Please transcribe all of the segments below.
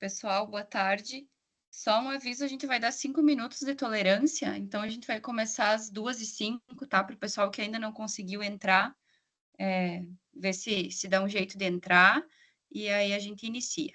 Pessoal, boa tarde. Só um aviso, a gente vai dar 5 minutos de tolerância, então a gente vai começar às 2h05, tá? Para o pessoal que ainda não conseguiu entrar, ver se dá um jeito de entrar, e aí a gente inicia.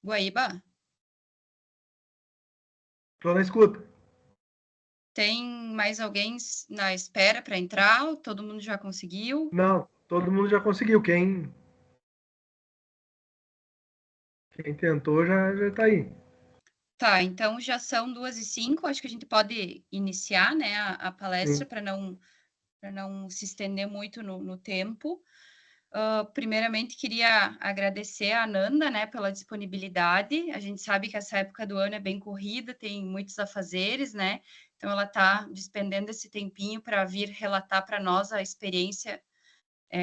Guaíba, Estou na escuta. tem mais alguém na espera para entrar? Ou todo mundo já conseguiu? Não, todo mundo já conseguiu. Quem tentou já está aí. Tá, então já são 2h05, acho que a gente pode iniciar, né, a palestra Sim. para não se estender muito no tempo. Primeiramente, queria agradecer a Ananda, né, pela disponibilidade. A gente sabe que essa época do ano é bem corrida, tem muitos afazeres, né? Então, ela está despendendo esse tempinho para vir relatar para nós a experiência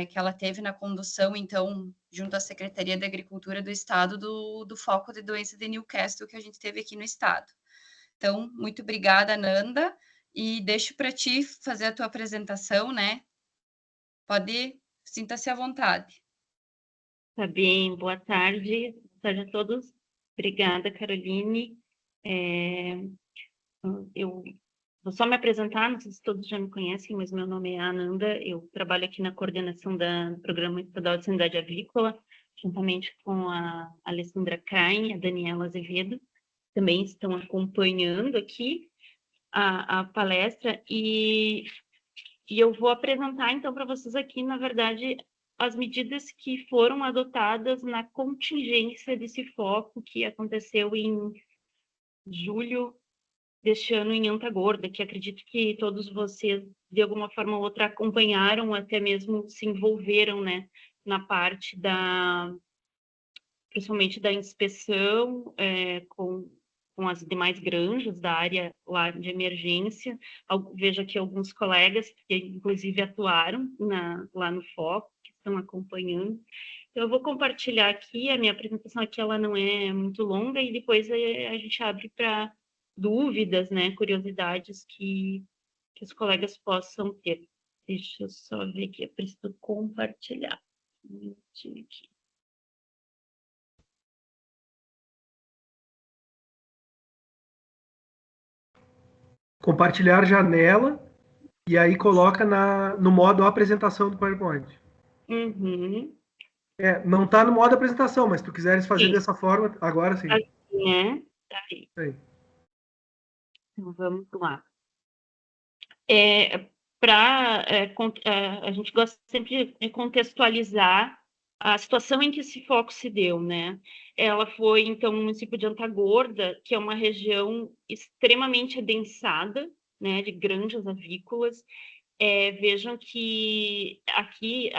que ela teve na condução, então, junto à Secretaria da Agricultura do Estado, do foco de doença de Newcastle que a gente teve aqui no Estado. Então, muito obrigada, Ananda, e deixo para ti fazer a tua apresentação, né? Pode, sinta-se à vontade. Tá bem, boa tarde a todos. Obrigada, Caroline. Eu vou só me apresentar, não sei se todos já me conhecem, mas meu nome é Ananda, eu trabalho aqui na coordenação do Programa Estadual de Sanidade Avícola, juntamente com a Alessandra Krain e a Daniela Azevedo, também estão acompanhando aqui a palestra, e eu vou apresentar, então, para vocês aqui, na verdade, as medidas que foram adotadas na contingência desse foco que aconteceu em julho deste ano em Antagorda, que acredito que todos vocês, de alguma forma ou outra, acompanharam, até mesmo se envolveram, né, na parte principalmente da inspeção com as demais granjas da área lá de emergência. Vejo aqui alguns colegas que, inclusive, atuaram lá no foco, que estão acompanhando. Então, eu vou compartilhar aqui, a minha apresentação aqui ela não é muito longa, e depois a gente abre para dúvidas, né, curiosidades que os colegas possam ter. Deixa eu só ver aqui, eu preciso compartilhar. Um minutinho aqui. Compartilhar janela e aí coloca no modo apresentação do PowerPoint. Uhum. Não está no modo apresentação, mas se tu quiseres fazer Sim. dessa forma, agora sim. Assim, né? Tá aí. Sim. Então, vamos lá. A gente gosta sempre de contextualizar a situação em que esse foco se deu, né? Ela foi, então, no município de Antagorda, que é uma região extremamente adensada, né, de granjas avícolas. Vejam que aqui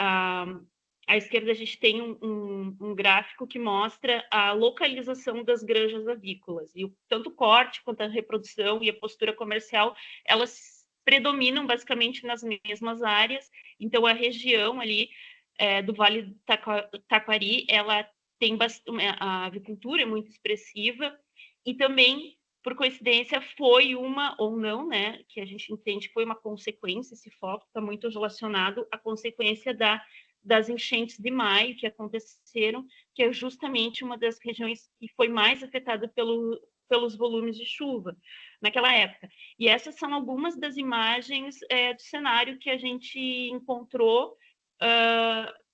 À esquerda, a gente tem um gráfico que mostra a localização das granjas avícolas. E tanto o corte quanto a reprodução e a postura comercial, elas predominam basicamente nas mesmas áreas. Então, a região ali do Vale do Taquari, ela tem a avicultura é muito expressiva. E também, por coincidência, foi uma, ou não, né, que a gente entende que foi uma consequência, esse foco está muito relacionado à consequência das enchentes de maio que aconteceram, que é justamente uma das regiões que foi mais afetada pelos volumes de chuva naquela época. E essas são algumas das imagens do cenário que a gente encontrou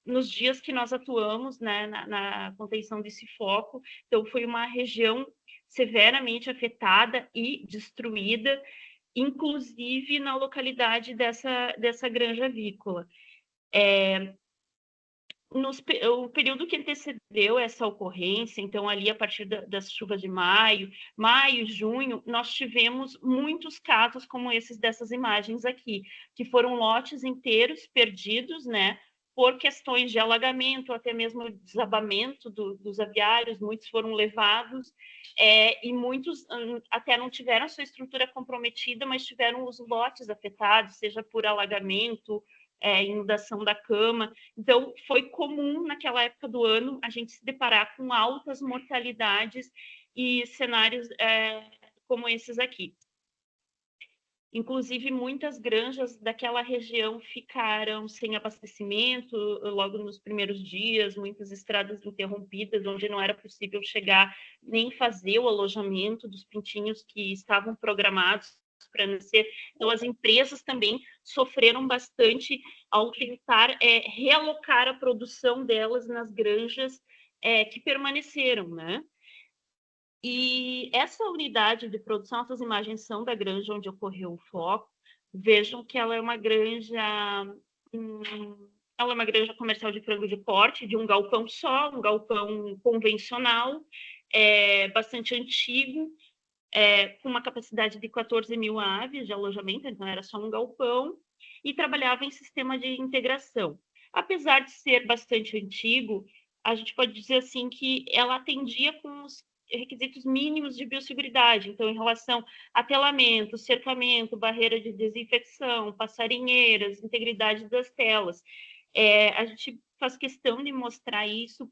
nos dias que nós atuamos, né, na contenção desse foco. Então, foi uma região severamente afetada e destruída, inclusive na localidade dessa granja avícola. O período que antecedeu essa ocorrência, então ali a partir das chuvas de maio, junho, nós tivemos muitos casos como esses dessas imagens aqui, que foram lotes inteiros perdidos, né, por questões de alagamento, até mesmo desabamento dos aviários, muitos foram levados, e muitos até não tiveram a sua estrutura comprometida, mas tiveram os lotes afetados, seja por alagamento, inundação da cama. Então, foi comum naquela época do ano a gente se deparar com altas mortalidades e cenários como esses aqui. Inclusive, muitas granjas daquela região ficaram sem abastecimento logo nos primeiros dias, muitas estradas interrompidas, onde não era possível chegar nem fazer o alojamento dos pintinhos que estavam programados para nascer. Então, as empresas também sofreram bastante ao tentar realocar a produção delas nas granjas que permaneceram, né? E essa unidade de produção, essas imagens são da granja onde ocorreu o foco. Vejam que ela é uma granja comercial de frango de corte, de um galpão só, um galpão convencional, bastante antigo, com uma capacidade de 14 mil aves de alojamento, então era só um galpão, e trabalhava em sistema de integração. Apesar de ser bastante antigo, a gente pode dizer assim que ela atendia com os requisitos mínimos de biosseguridade, então em relação a telamento, cercamento, barreira de desinfecção, passarinheiras, integridade das telas. A gente faz questão de mostrar isso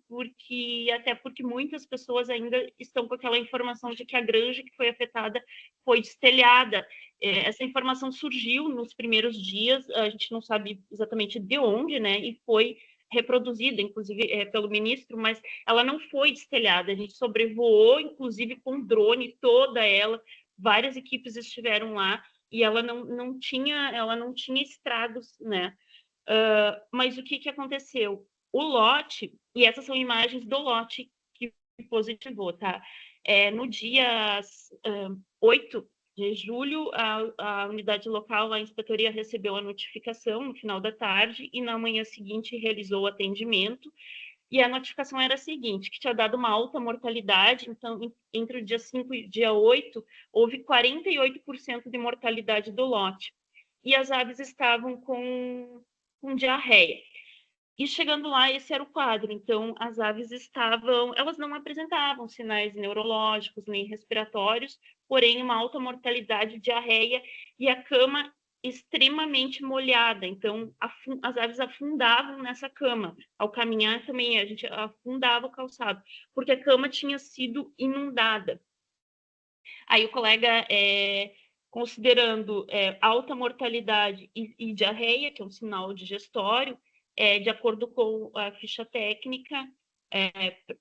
até porque muitas pessoas ainda estão com aquela informação de que a granja que foi afetada foi destelhada. Essa informação surgiu nos primeiros dias, a gente não sabe exatamente de onde, né, e foi reproduzida, inclusive, pelo ministro, mas ela não foi destelhada, a gente sobrevoou, inclusive, com drone, toda ela, várias equipes estiveram lá, e ela não tinha estragos, né? Mas o que aconteceu? O lote, e essas são imagens do lote que positivou, tá? No dia 8 de julho, a unidade local, a inspetoria recebeu a notificação no final da tarde e na manhã seguinte realizou o atendimento. E a notificação era a seguinte, que tinha dado uma alta mortalidade, então, entre o dia 5 e o dia 8, houve 48% de mortalidade do lote. E as aves estavam com diarreia. E chegando lá, esse era o quadro. Então, as aves elas não apresentavam sinais neurológicos nem respiratórios, porém uma alta mortalidade, diarreia e a cama extremamente molhada. Então, as aves afundavam nessa cama. Ao caminhar também, a gente afundava o calçado, porque a cama tinha sido inundada. Aí o colega, considerando alta mortalidade e diarreia, que é um sinal digestório, de acordo com a ficha técnica,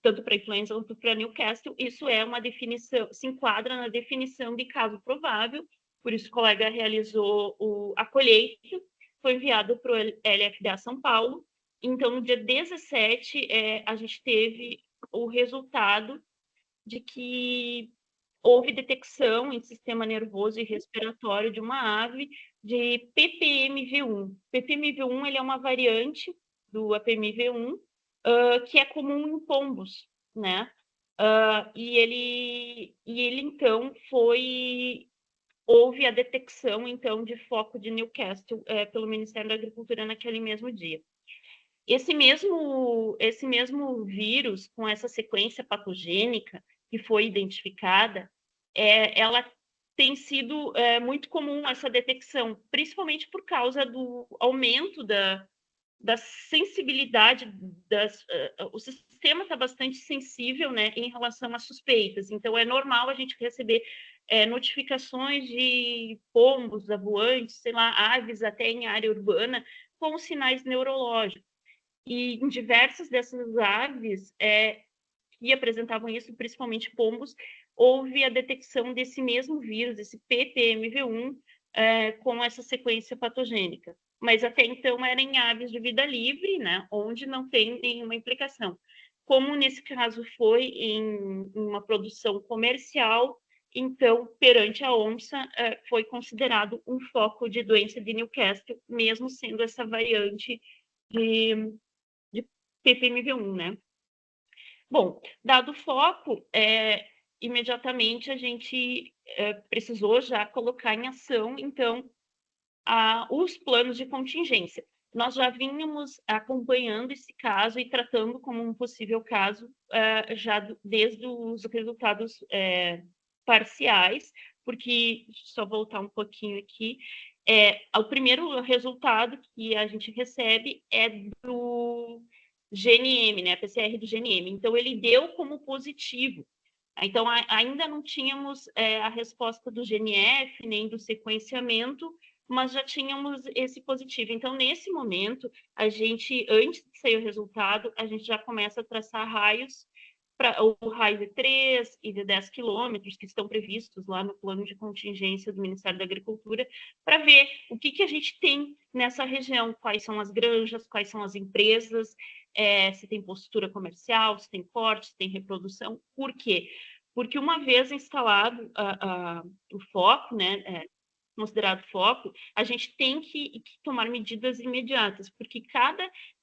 tanto para influenza quanto para Newcastle, isso é uma definição, se enquadra na definição de caso provável, por isso o colega realizou a colheita, foi enviado para o LFDA São Paulo. Então, no dia 17, a gente teve o resultado de que houve detecção em sistema nervoso e respiratório de uma ave de PPMV1. PPMV1 ele é uma variante do APMV1 que é comum em pombos, né? E ele então houve a detecção então de foco de Newcastle pelo Ministério da Agricultura naquele mesmo dia. esse mesmo vírus, com essa sequência patogênica que foi identificada, ela tem sido muito comum essa detecção, principalmente por causa do aumento da sensibilidade, o sistema está bastante sensível, né, em relação a suspeitas. Então, é normal a gente receber notificações de pombos, voantes, sei lá, aves até em área urbana, com sinais neurológicos. E em diversas dessas aves que apresentavam isso, principalmente pombos, houve a detecção desse mesmo vírus, esse PPMV1, com essa sequência patogênica. Mas até então era em aves de vida livre, né, onde não tem nenhuma implicação. Como nesse caso foi em uma produção comercial, então, perante a OMSA, foi considerado um foco de doença de Newcastle, mesmo sendo essa variante de PPMV1, né? Bom, dado o foco, imediatamente a gente precisou já colocar em ação, então, os planos de contingência. Nós já vínhamos acompanhando esse caso e tratando como um possível caso já desde os resultados parciais, porque, só voltar um pouquinho aqui, o primeiro resultado que a gente recebe é do GNM, né, a PCR do GNM. Então, ele deu como positivo. Então, ainda não tínhamos a resposta do GNF, nem do sequenciamento, mas já tínhamos esse positivo. Então, nesse momento, a gente, antes de sair o resultado, a gente já começa a traçar raios, o raio de 3 e de 10 quilômetros, que estão previstos lá no plano de contingência do Ministério da Agricultura, para ver o que a gente tem nessa região, quais são as granjas, quais são as empresas, se tem postura comercial, se tem corte, se tem reprodução. Por quê? Porque uma vez instalado o foco, né, considerado foco, a gente tem que tomar medidas imediatas, porque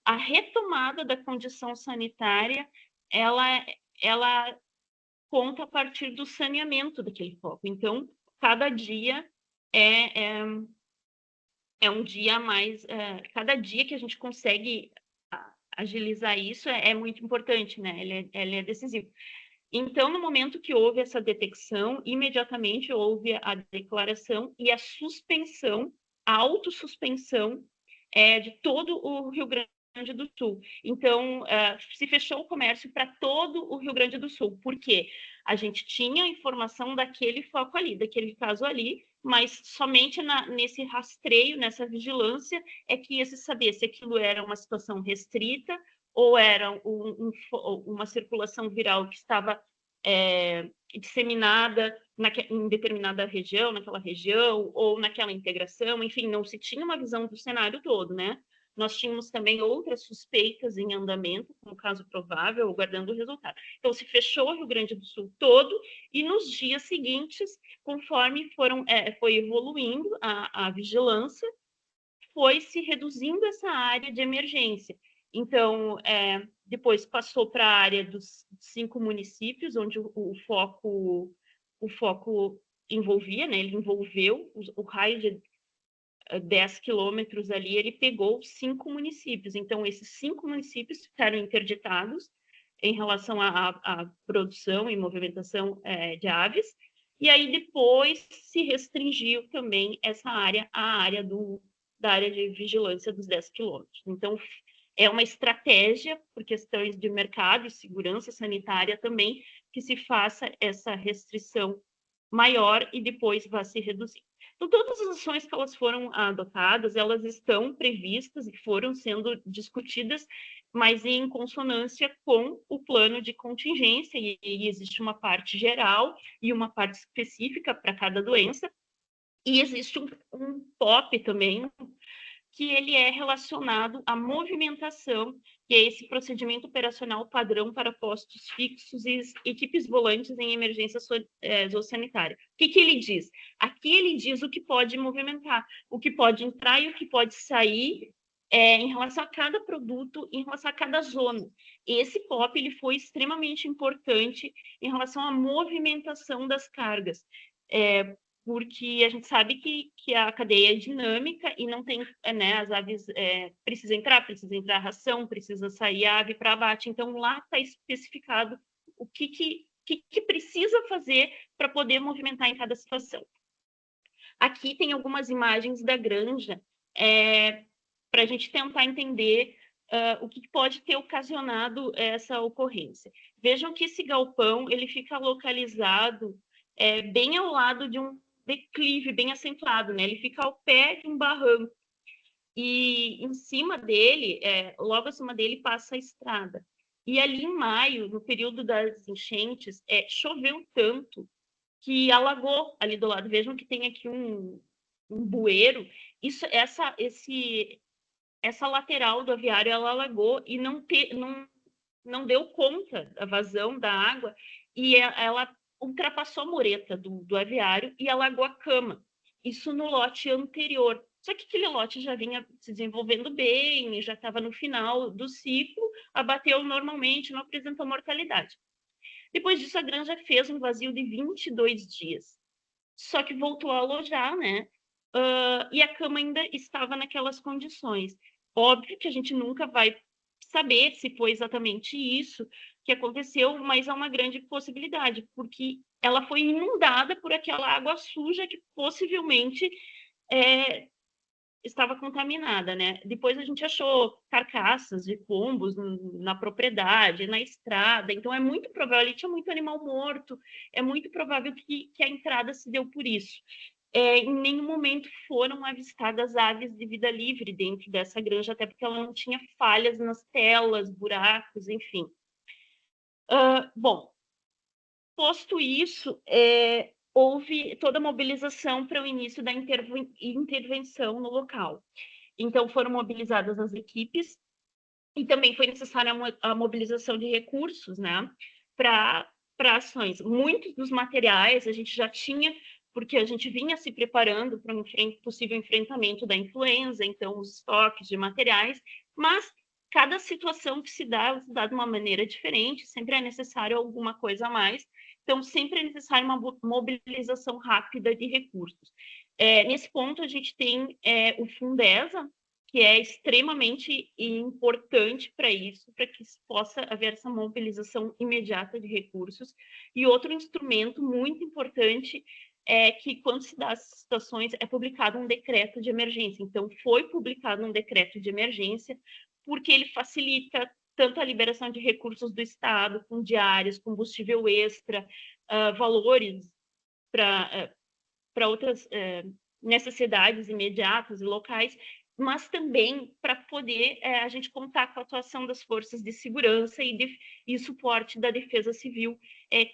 a retomada da condição sanitária, ela conta a partir do saneamento daquele foco. Então, cada dia é um dia a mais, cada dia que a gente consegue agilizar isso é muito importante, né? Ele é decisivo. Então, no momento que houve essa detecção, imediatamente houve a declaração e a suspensão, a autossuspensão de todo o Rio Grande do Sul. Então, se fechou o comércio para todo o Rio Grande do Sul. Por quê? A gente tinha a informação daquele foco ali, daquele caso ali, mas somente nesse rastreio, nessa vigilância, é que ia se saber se aquilo era uma situação restrita ou era uma circulação viral que estava disseminada em determinada região, naquela região, ou naquela integração, enfim, não se tinha uma visão do cenário todo, né? Nós tínhamos também outras suspeitas em andamento, como caso provável, aguardando o resultado. Então, se fechou o Rio Grande do Sul todo, e nos dias seguintes, conforme foi evoluindo a vigilância, foi se reduzindo essa área de emergência. Então, depois passou para a área dos 5 municípios, onde o foco envolvia, né? Ele envolveu o raio de 10 quilômetros ali, ele pegou 5 municípios. Então, esses 5 municípios ficaram interditados em relação à produção e movimentação de aves, e aí depois se restringiu também essa área, da área de vigilância dos 10 quilômetros. Então, é uma estratégia, por questões de mercado e segurança sanitária também, que se faça essa restrição maior e depois vá se reduzir. Então, todas as ações que elas foram adotadas, elas estão previstas e foram sendo discutidas, mas em consonância com o plano de contingência, e existe uma parte geral e uma parte específica para cada doença, e existe um POP também, que ele é relacionado à movimentação, que é esse procedimento operacional padrão para postos fixos e equipes volantes em emergência zoossanitária. O que ele diz? Aqui ele diz o que pode movimentar, o que pode entrar e o que pode sair em relação a cada produto, em relação a cada zona. Esse POP ele foi extremamente importante em relação à movimentação das cargas. porque a gente sabe que a cadeia é dinâmica e não tem, né, as aves precisa entrar ração, precisa sair a ave para abate. Então, lá está especificado o que precisa fazer para poder movimentar em cada situação. Aqui tem algumas imagens da granja para a gente tentar entender o que pode ter ocasionado essa ocorrência. Vejam que esse galpão ele fica localizado bem ao lado de um declive bem acentuado, né? Ele fica ao pé de um barranco e em cima dele, logo acima dele, passa a estrada. E ali em maio, no período das enchentes, choveu tanto que alagou ali do lado. Vejam que tem aqui um bueiro. Essa lateral do aviário, ela alagou e não deu conta da vazão da água e ela ultrapassou a mureta do aviário e alagou a cama. Isso no lote anterior. Só que aquele lote já vinha se desenvolvendo bem, já estava no final do ciclo, abateu normalmente, não apresentou mortalidade. Depois disso, a granja fez um vazio de 22 dias. Só que voltou a alojar, né? E a cama ainda estava naquelas condições. Óbvio que a gente nunca vai saber se foi exatamente isso que aconteceu, mas há uma grande possibilidade, porque ela foi inundada por aquela água suja que possivelmente estava contaminada, né? Depois a gente achou carcaças de pombos na propriedade, na estrada, então é muito provável, ali tinha muito animal morto, é muito provável que a entrada se deu por isso. Em nenhum momento foram avistadas aves de vida livre dentro dessa granja, até porque ela não tinha falhas nas telas, buracos, enfim. Bom, posto isso, houve toda a mobilização para o início da intervenção no local. Então, foram mobilizadas as equipes e também foi necessária a mobilização de recursos, né, para ações. Muitos dos materiais a gente já tinha, porque a gente vinha se preparando para um possível enfrentamento da influenza, então os estoques de materiais, mas cada situação que se dá de uma maneira diferente, sempre é necessário alguma coisa a mais, então sempre é necessário uma mobilização rápida de recursos. Nesse ponto, a gente tem o Fundesa, que é extremamente importante para isso, para que possa haver essa mobilização imediata de recursos. E outro instrumento muito importante é que, quando se dá essas situações, é publicado um decreto de emergência. Então, foi publicado um decreto de emergência, porque ele facilita tanto a liberação de recursos do Estado, com diárias, combustível extra, valores para outras necessidades imediatas e locais, mas também para poder a gente contar com a atuação das forças de segurança e suporte da Defesa Civil,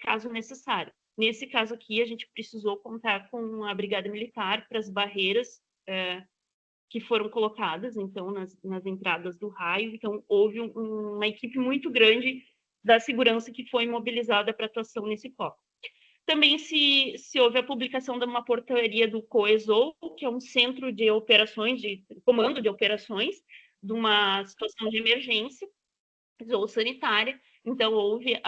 caso necessário. Nesse caso aqui, a gente precisou contar com a Brigada Militar para as barreiras que foram colocadas, então, nas entradas do raio. Então, houve uma equipe muito grande da segurança que foi mobilizada para atuação nesse foco. Também se houve a publicação de uma portaria do COESOL, que é um centro de operações, de comando de operações, de uma situação de emergência ou sanitária. Então, houve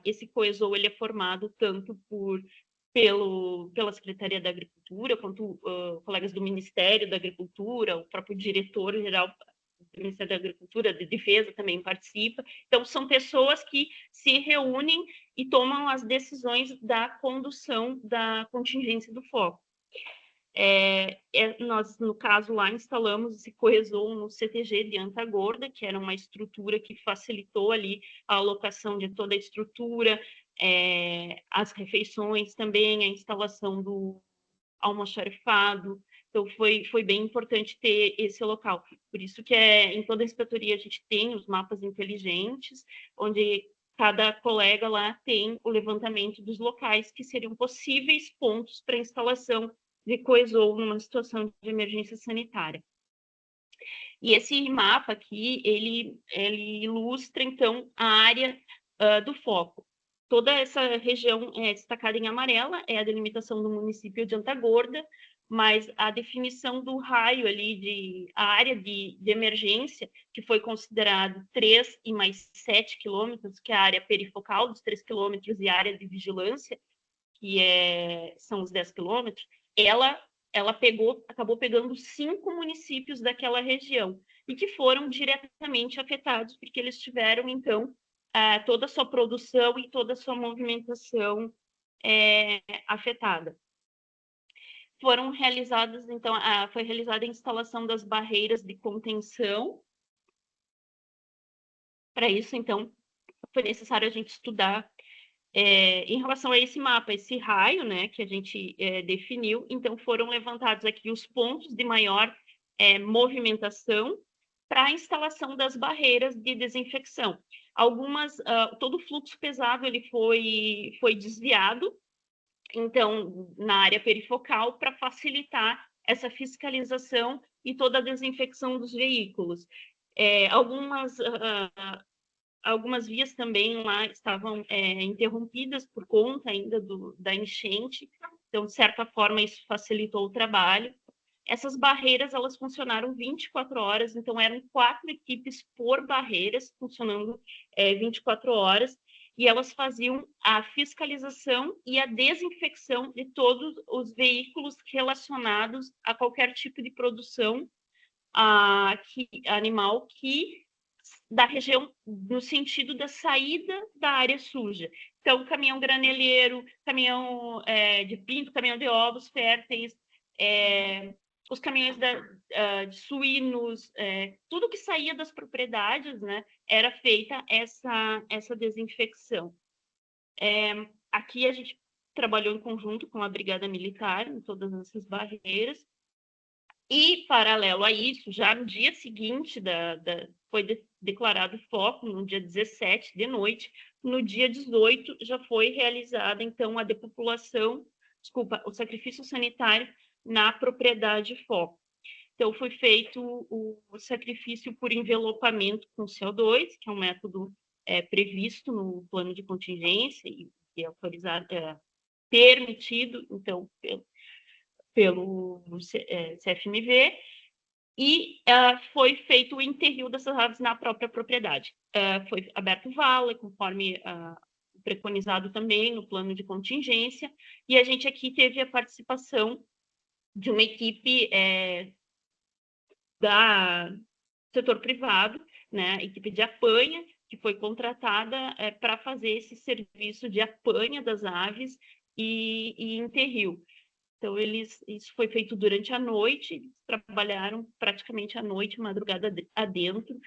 esse COESOL, ele é formado tanto pela Secretaria da Agricultura, quanto colegas do Ministério da Agricultura, o próprio diretor-geral do Ministério da Agricultura, de Defesa também participa. Então, são pessoas que se reúnem e tomam as decisões da condução da contingência do foco. Nós, no caso lá, instalamos esse COESOL no CTG de Antagorda, que era uma estrutura que facilitou ali a alocação de toda a estrutura, as refeições também, a instalação do almoxarifado. Então, foi bem importante ter esse local. Por isso que em toda a inspetoria a gente tem os mapas inteligentes, onde cada colega lá tem o levantamento dos locais que seriam possíveis pontos para instalação de COESOL numa situação de emergência sanitária. E esse mapa aqui, ele ilustra, então, a área do foco. Toda essa região destacada em amarela é a delimitação do município de Antagorda, mas a definição do raio ali, a área de emergência, que foi considerado 3 e mais 7 quilômetros, que é a área perifocal dos 3 quilômetros, e a área de vigilância, que são os 10 quilômetros, ela acabou pegando 5 municípios daquela região e que foram diretamente afetados, porque eles tiveram, então, toda a sua produção e toda a sua movimentação afetada. Foram realizadas, então, foi realizada a instalação das barreiras de contenção. Para isso, então, foi necessário a gente estudar em relação a esse mapa, esse raio, né, que a gente definiu. Então, foram levantados aqui os pontos de maior movimentação para a instalação das barreiras de desinfecção. Todo o fluxo pesado ele foi desviado, então, na área perifocal, para facilitar essa fiscalização e toda a desinfecção dos veículos. Algumas vias também lá estavam interrompidas por conta ainda da enchente, então, de certa forma, isso facilitou o trabalho. Essas barreiras, elas funcionaram 24 horas, então eram 4 equipes por barreiras, funcionando 24 horas, e elas faziam a fiscalização e a desinfecção de todos os veículos relacionados a qualquer tipo de produção animal da região, no sentido da saída da área suja. Então, caminhão graneleiro, caminhão de pinto, caminhão de ovos férteis, os caminhões de suínos, tudo que saía das propriedades, né, era feita essa desinfecção. Aqui a gente trabalhou em conjunto com a Brigada Militar, em todas essas barreiras, e, paralelo a isso, já no dia seguinte, foi declarado foco, no dia 17 de noite, no dia 18 já foi realizada, então, o sacrifício sanitário na propriedade foco. Então, foi feito o sacrifício por envelopamento com CO2, que é um método previsto no plano de contingência e que é autorizado, permitido, então, pelo CFMV, e foi feito o enterro dessas aves na própria propriedade. Foi aberto vala, conforme preconizado também no plano de contingência, e a gente aqui teve a participação de uma equipe da setor privado, né, equipe de apanha, que foi contratada para fazer esse serviço de apanha das aves e enterro. Então, isso foi feito durante a noite, eles trabalharam praticamente à noite, madrugada adentro,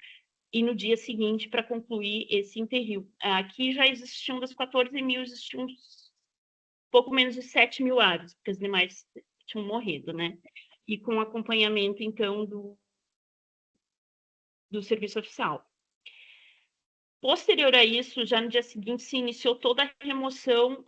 e no dia seguinte para concluir esse enterro. Aqui já existiam das 14 mil, existiam pouco menos de 7 mil aves, porque as demais tinham morrido, né? E com acompanhamento, então, do serviço oficial. Posterior a isso, já no dia seguinte, se iniciou toda a remoção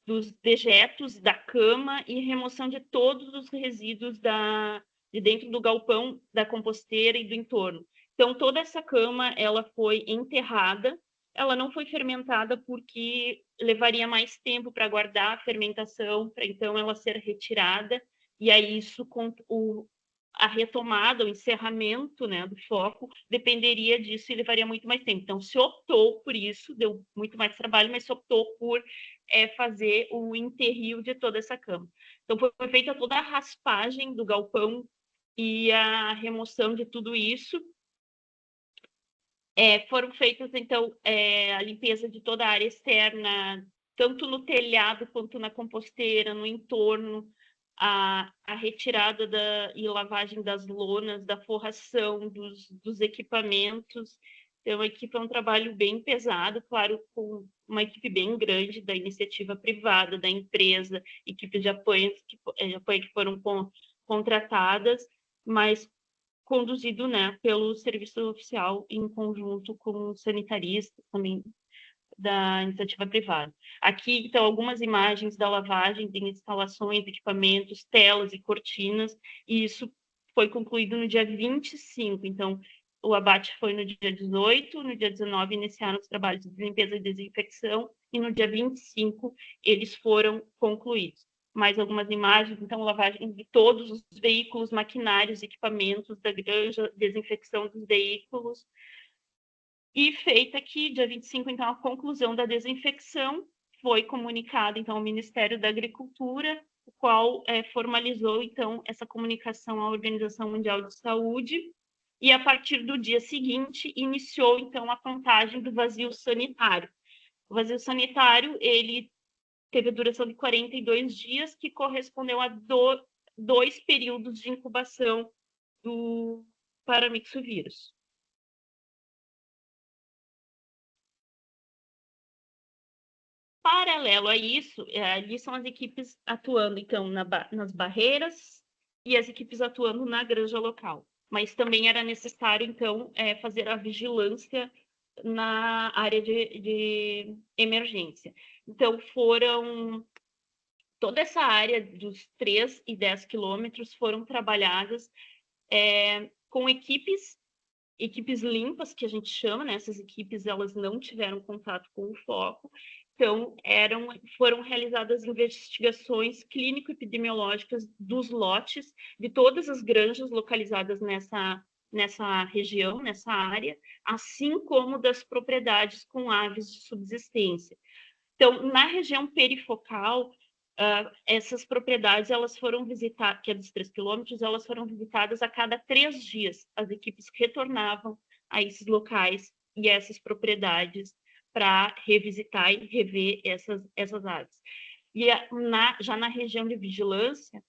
dos dejetos da cama e remoção de todos os resíduos de dentro do galpão, da composteira e do entorno. Então, toda essa cama ela foi enterrada, ela não foi fermentada porque levaria mais tempo para guardar a fermentação, para então ela ser retirada, e aí isso a retomada, o encerramento, né, do foco, dependeria disso e levaria muito mais tempo. Então, se optou por isso, deu muito mais trabalho, mas se optou por fazer o enterro de toda essa cama. Então, foi feita toda a raspagem do galpão e a remoção de tudo isso. Foram feitas, então, a limpeza de toda a área externa, tanto no telhado quanto na composteira, no entorno, a retirada e lavagem das lonas, da forração dos equipamentos. Então, a equipe é um trabalho bem pesado, claro, com uma equipe bem grande da iniciativa privada, da empresa, equipes de apoio que foram contratadas, mas conduzido, né, pelo serviço oficial em conjunto com os sanitaristas também da iniciativa privada. Aqui, então, algumas imagens da lavagem de instalações, equipamentos, telas e cortinas, e isso foi concluído no dia 25, então, o abate foi no dia 18, no dia 19 iniciaram os trabalhos de limpeza e desinfecção, e no dia 25 eles foram concluídos. Mais algumas imagens, então, lavagem de todos os veículos, maquinários, equipamentos da granja, desinfecção dos veículos. E feita aqui, dia 25, então, a conclusão da desinfecção, foi comunicado, então, ao Ministério da Agricultura o qual formalizou, então, essa comunicação à Organização Mundial de Saúde, e, a partir do dia seguinte, iniciou, então, a contagem do vazio sanitário. O vazio sanitário, ele teve a duração de 42 dias, que correspondeu a 2 períodos de incubação do paramyxovírus. Paralelo a isso, ali são as equipes atuando, então, nas barreiras e as equipes atuando na granja local. Mas também era necessário, então, fazer a vigilância na área de emergência. Então, toda essa área dos 3 e 10 quilômetros foram trabalhadas com equipes limpas, que a gente chama, né? Essas equipes, elas não tiveram contato com o foco. Então, foram realizadas investigações clínico-epidemiológicas dos lotes de todas as granjas localizadas nessa região, nessa área, assim como das propriedades com aves de subsistência. Então, na região perifocal, essas propriedades, elas foram visitadas, que é dos 3 quilômetros, elas foram visitadas a cada 3 dias. As equipes retornavam a esses locais e essas propriedades para revisitar e rever essas aves. E já na região de vigilância,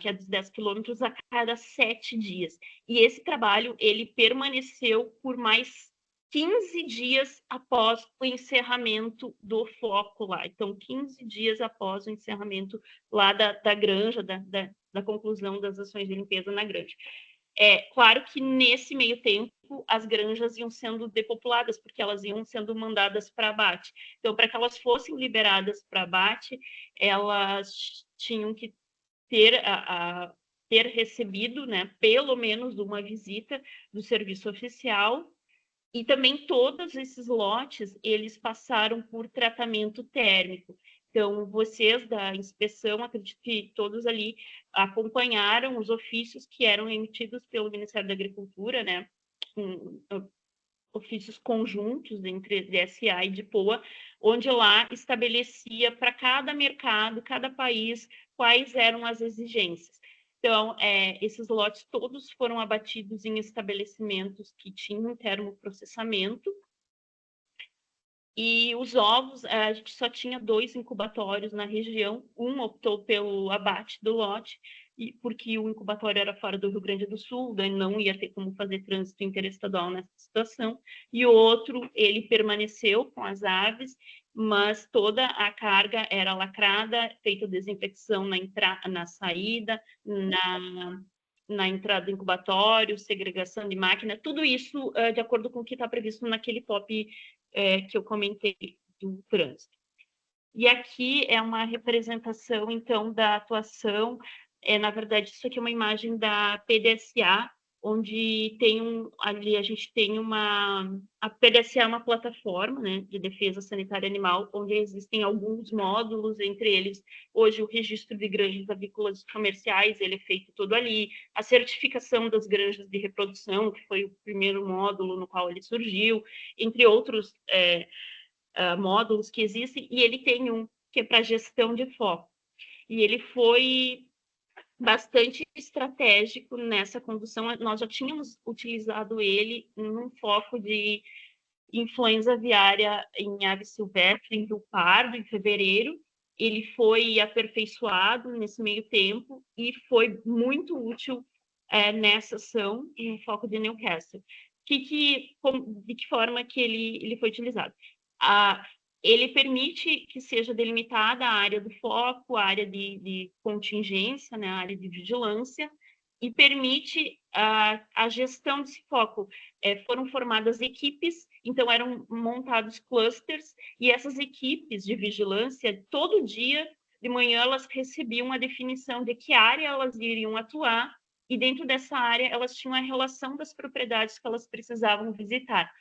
que é dos 10 quilômetros, a cada 7 dias. E esse trabalho, ele permaneceu por mais 15 dias após o encerramento do foco lá. Então, 15 dias após o encerramento lá da granja, da conclusão das ações de limpeza na granja. Claro que nesse meio tempo as granjas iam sendo depopuladas, porque elas iam sendo mandadas para abate. Então, para que elas fossem liberadas para abate, elas tinham que ter recebido, né, pelo menos uma visita do serviço oficial, e também todos esses lotes, eles passaram por tratamento térmico. Então, vocês da inspeção, acredito que todos ali acompanharam os ofícios que eram emitidos pelo Ministério da Agricultura, né? Ofícios conjuntos entre DSA e DPOA, onde lá estabelecia para cada mercado, cada país, quais eram as exigências. Então, esses lotes todos foram abatidos em estabelecimentos que tinham termoprocessamento. E os ovos, a gente só tinha 2 incubatórios na região. Um optou pelo abate do lote, porque o incubatório era fora do Rio Grande do Sul, daí não ia ter como fazer trânsito interestadual nessa situação. E o outro, ele permaneceu com as aves, mas toda a carga era lacrada, feita desinfecção na saída, na entrada do incubatório, segregação de máquina, tudo isso de acordo com o que está previsto naquele POP que eu comentei do trânsito. E aqui é uma representação, então, da atuação. Na verdade, isso aqui é uma imagem da PDSA, onde ali a gente tem a PDSA é uma plataforma, né, de defesa sanitária animal, onde existem alguns módulos, entre eles, hoje, o registro de granjas avícolas comerciais, ele é feito todo ali, a certificação das granjas de reprodução, que foi o primeiro módulo no qual ele surgiu, entre outros módulos que existem, e ele tem um que é para gestão de foco. E ele foi bastante estratégico nessa condução. Nós já tínhamos utilizado ele num foco de influenza aviária em ave silvestre, em Rio Pardo, em fevereiro. Ele foi aperfeiçoado nesse meio tempo e foi muito útil nessa ação em foco de Newcastle. De que forma que ele foi utilizado? Ele permite que seja delimitada a área do foco, a área de contingência, né, a área de vigilância, e permite a gestão desse foco. Foram formadas equipes, então eram montados clusters, e essas equipes de vigilância, todo dia, de manhã, elas recebiam a definição de que área elas iriam atuar, e dentro dessa área elas tinham a relação das propriedades que elas precisavam visitar.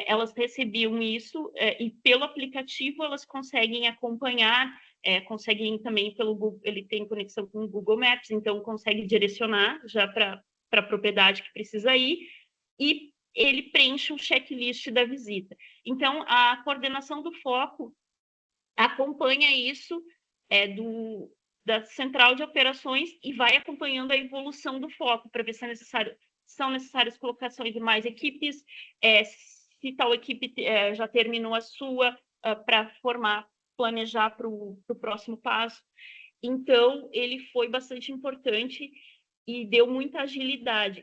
Elas recebiam isso e pelo aplicativo elas conseguem acompanhar, conseguem também pelo Google, ele tem conexão com o Google Maps, então consegue direcionar já para a propriedade que precisa ir, e ele preenche o checklist da visita. Então, a coordenação do foco acompanha isso da central de operações e vai acompanhando a evolução do foco para ver se são necessárias colocações de mais equipes, se tal equipe já terminou a sua, para planejar para o próximo passo. Então, ele foi bastante importante e deu muita agilidade.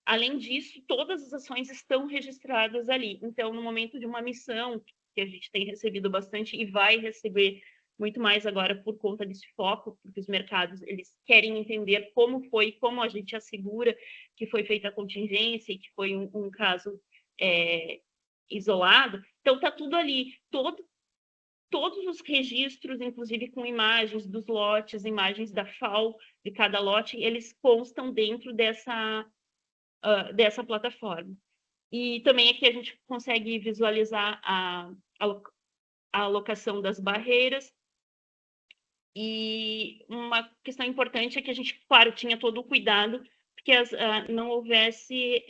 Além disso, todas as ações estão registradas ali. Então, no momento de uma missão, que a gente tem recebido bastante e vai receber muito mais agora por conta desse foco, porque os mercados eles querem entender como a gente assegura que foi feita a contingência e que foi um caso isolado. Então, está tudo ali, todos os registros, inclusive com imagens dos lotes, imagens da FAO de cada lote, eles constam dentro dessa plataforma. E também aqui a gente consegue visualizar a alocação das barreiras. E uma questão importante é que a gente, claro, tinha todo o cuidado porque não houvesse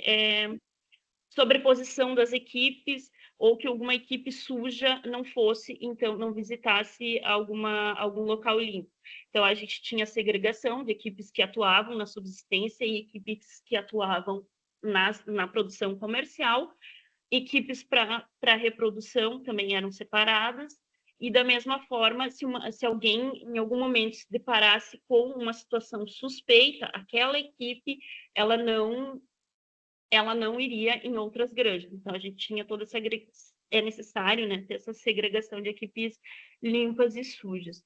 sobreposição das equipes ou que alguma equipe suja não visitasse algum local limpo. Então, a gente tinha segregação de equipes que atuavam na subsistência e equipes que atuavam na produção comercial. Equipes para reprodução também eram separadas. E, da mesma forma, se alguém, em algum momento, se deparasse com uma situação suspeita, aquela equipe, ela não iria em outras granjas. Então, a gente tinha toda essa... É necessário, né, ter essa segregação de equipes limpas e sujas.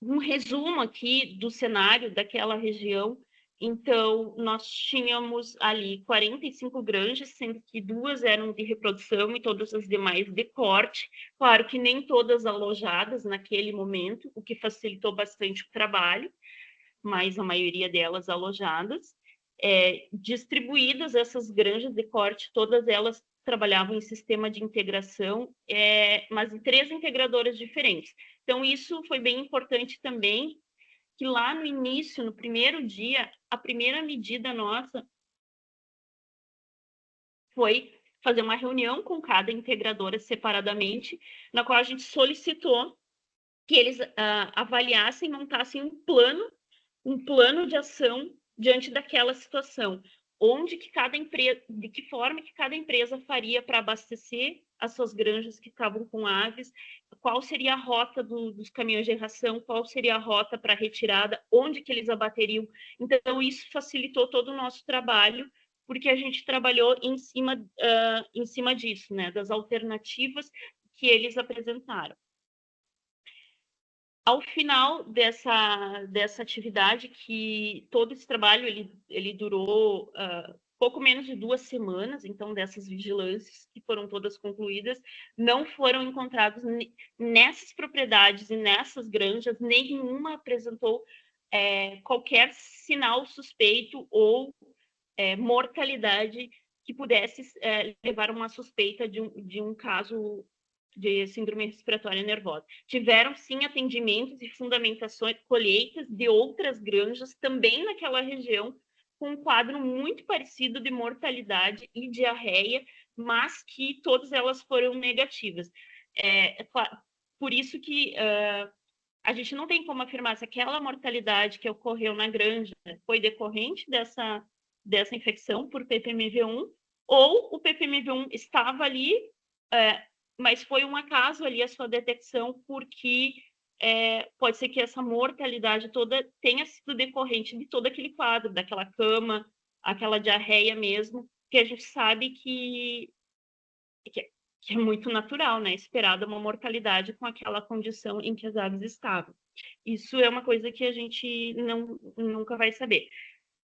Um resumo aqui do cenário daquela região. Então, nós tínhamos ali 45 granjas, sendo que 2 eram de reprodução e todas as demais de corte. Claro que nem todas alojadas naquele momento, o que facilitou bastante o trabalho, mas a maioria delas alojadas. Distribuídas essas granjas de corte, todas elas trabalhavam em sistema de integração, mas em 3 integradoras diferentes. Então, isso foi bem importante também, que lá no início, no primeiro dia, a primeira medida nossa foi fazer uma reunião com cada integradora separadamente, na qual a gente solicitou que eles avaliassem, montassem um plano de ação diante daquela situação, de que forma que cada empresa faria para abastecer as suas granjas que estavam com aves, qual seria a rota dos caminhões de ração, qual seria a rota para retirada, onde que eles abateriam. Então, isso facilitou todo o nosso trabalho, porque a gente trabalhou em cima disso, né, das alternativas que eles apresentaram. Ao final dessa atividade, que todo esse trabalho ele durou pouco menos de 2 semanas, então dessas vigilâncias que foram todas concluídas, não foram encontrados nessas propriedades e nessas granjas, nenhuma apresentou qualquer sinal suspeito ou mortalidade que pudesse levar a uma suspeita de um caso de síndrome respiratória nervosa. Tiveram, sim, atendimentos e fundamentações, colheitas de outras granjas, também naquela região, com um quadro muito parecido de mortalidade e diarreia, mas que todas elas foram negativas. Por isso que a gente não tem como afirmar se aquela mortalidade que ocorreu na granja foi decorrente dessa infecção por PPMV1, ou o PPMV1 estava ali, mas foi um acaso ali a sua detecção, porque pode ser que essa mortalidade toda tenha sido decorrente de todo aquele quadro, daquela cama, aquela diarreia mesmo, que a gente sabe que é muito natural, né? Esperada uma mortalidade com aquela condição em que as aves estavam. Isso é uma coisa que a gente nunca vai saber.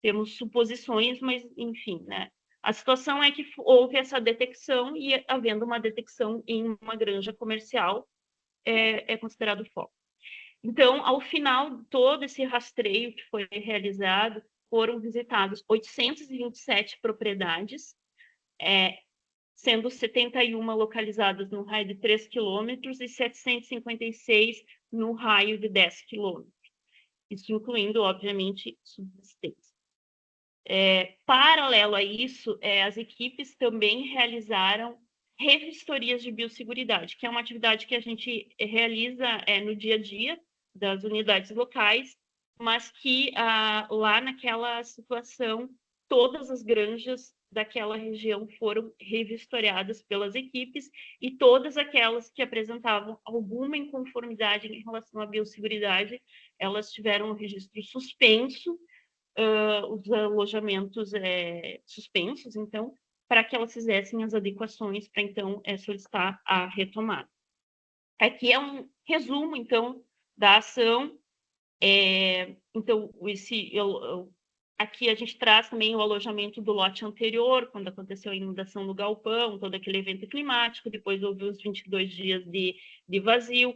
Temos suposições, mas, enfim, né? A situação é que houve essa detecção e, havendo uma detecção em uma granja comercial, é considerado foco. Então, ao final de todo esse rastreio que foi realizado, foram visitados 827 propriedades, sendo 71 localizadas no raio de 3 quilômetros e 756 no raio de 10 quilômetros. Isso incluindo, obviamente, subsistência. Paralelo a isso, as equipes também realizaram revistorias de biosseguridade, que é uma atividade que a gente realiza no dia a dia, das unidades locais, mas que lá naquela situação, todas as granjas daquela região foram revistoriadas pelas equipes e todas aquelas que apresentavam alguma inconformidade em relação à biosseguridade, elas tiveram o registro suspenso, os alojamentos suspensos, então, para que elas fizessem as adequações para, então, solicitar a retomada. Aqui é um resumo, então, da ação. Então, aqui a gente traz também o alojamento do lote anterior, quando aconteceu a inundação no galpão, todo aquele evento climático, depois houve os 22 dias de vazio,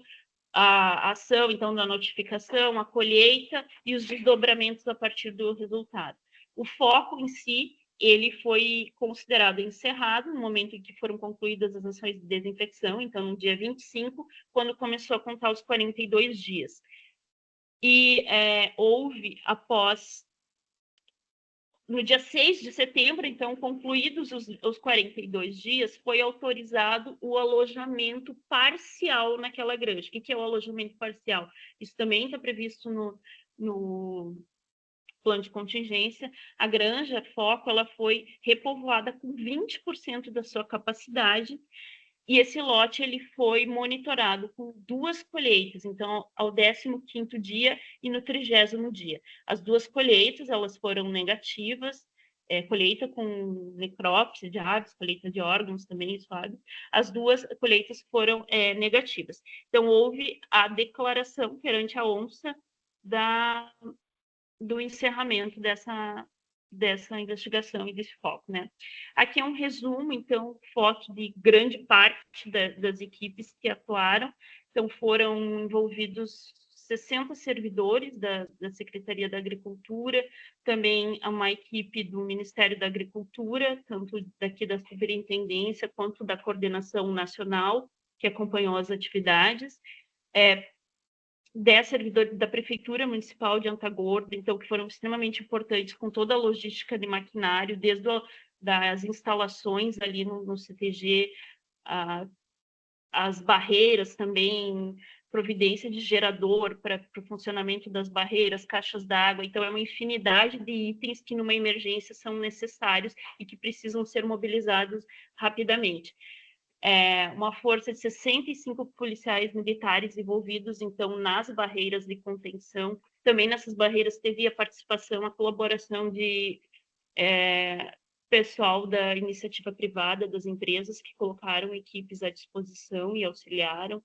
a ação, então, da notificação, a colheita e os desdobramentos a partir do resultado. O foco em si, ele foi considerado encerrado no momento em que foram concluídas as ações de desinfecção, então, no dia 25, quando começou a contar os 42 dias. E houve, no dia 6 de setembro, então, concluídos os 42 dias, foi autorizado o alojamento parcial naquela granja. O que é o alojamento parcial? Isso também está previsto no plano de contingência. A granja Foco ela foi repovoada com 20% da sua capacidade, e esse lote ele foi monitorado com 2 colheitas, então ao 15º dia e no 30º dia. As 2 colheitas elas foram negativas, colheita com necrópsia de aves, colheita de órgãos também, sabe? As 2 colheitas foram negativas. Então houve a declaração perante a ONSA do encerramento dessa investigação e desse foco, né? Aqui é um resumo, então, foto de grande parte das equipes que atuaram. Então, foram envolvidos 60 servidores da Secretaria da Agricultura, também uma equipe do Ministério da Agricultura, tanto daqui da Superintendência quanto da Coordenação Nacional, que acompanhou as atividades. 10 servidores da Prefeitura Municipal de Antagordo, então, que foram extremamente importantes com toda a logística de maquinário, desde das instalações ali no CTG, as barreiras também, providência de gerador para o funcionamento das barreiras, caixas d'água. Então, é uma infinidade de itens que, numa emergência, são necessários e que precisam ser mobilizados rapidamente. Uma força de 65 policiais militares envolvidos, então, nas barreiras de contenção. Também nessas barreiras teve a participação, a colaboração de pessoal da iniciativa privada, das empresas que colocaram equipes à disposição e auxiliaram.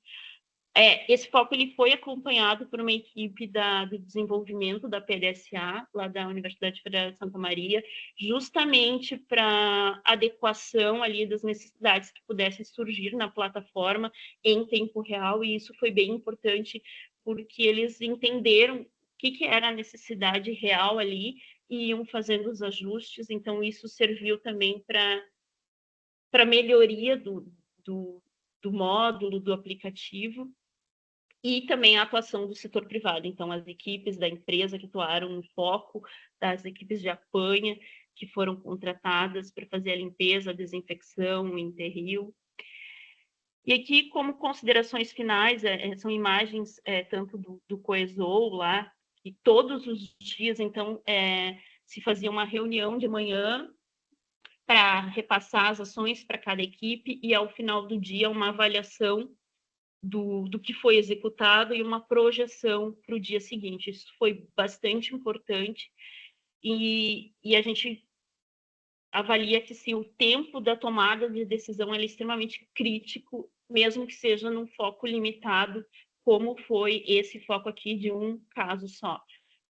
Esse foco ele foi acompanhado por uma equipe de desenvolvimento da PDSA, lá da Universidade Federal de Santa Maria, justamente para adequação ali das necessidades que pudessem surgir na plataforma em tempo real, e isso foi bem importante, porque eles entenderam o que era a necessidade real ali e iam fazendo os ajustes, então isso serviu também para melhoria do módulo, do aplicativo, e também a atuação do setor privado. Então, as equipes da empresa que atuaram no foco, das equipes de apanha, que foram contratadas para fazer a limpeza, a desinfecção, o enterrio. E aqui, como considerações finais, são imagens tanto do COESOL lá, e todos os dias, então, se fazia uma reunião de manhã para repassar as ações para cada equipe, e ao final do dia, uma avaliação do que foi executado e uma projeção para o dia seguinte. Isso foi bastante importante, e a gente avalia que sim, o tempo da tomada de decisão é extremamente crítico, mesmo que seja num foco limitado, como foi esse foco aqui de um caso só.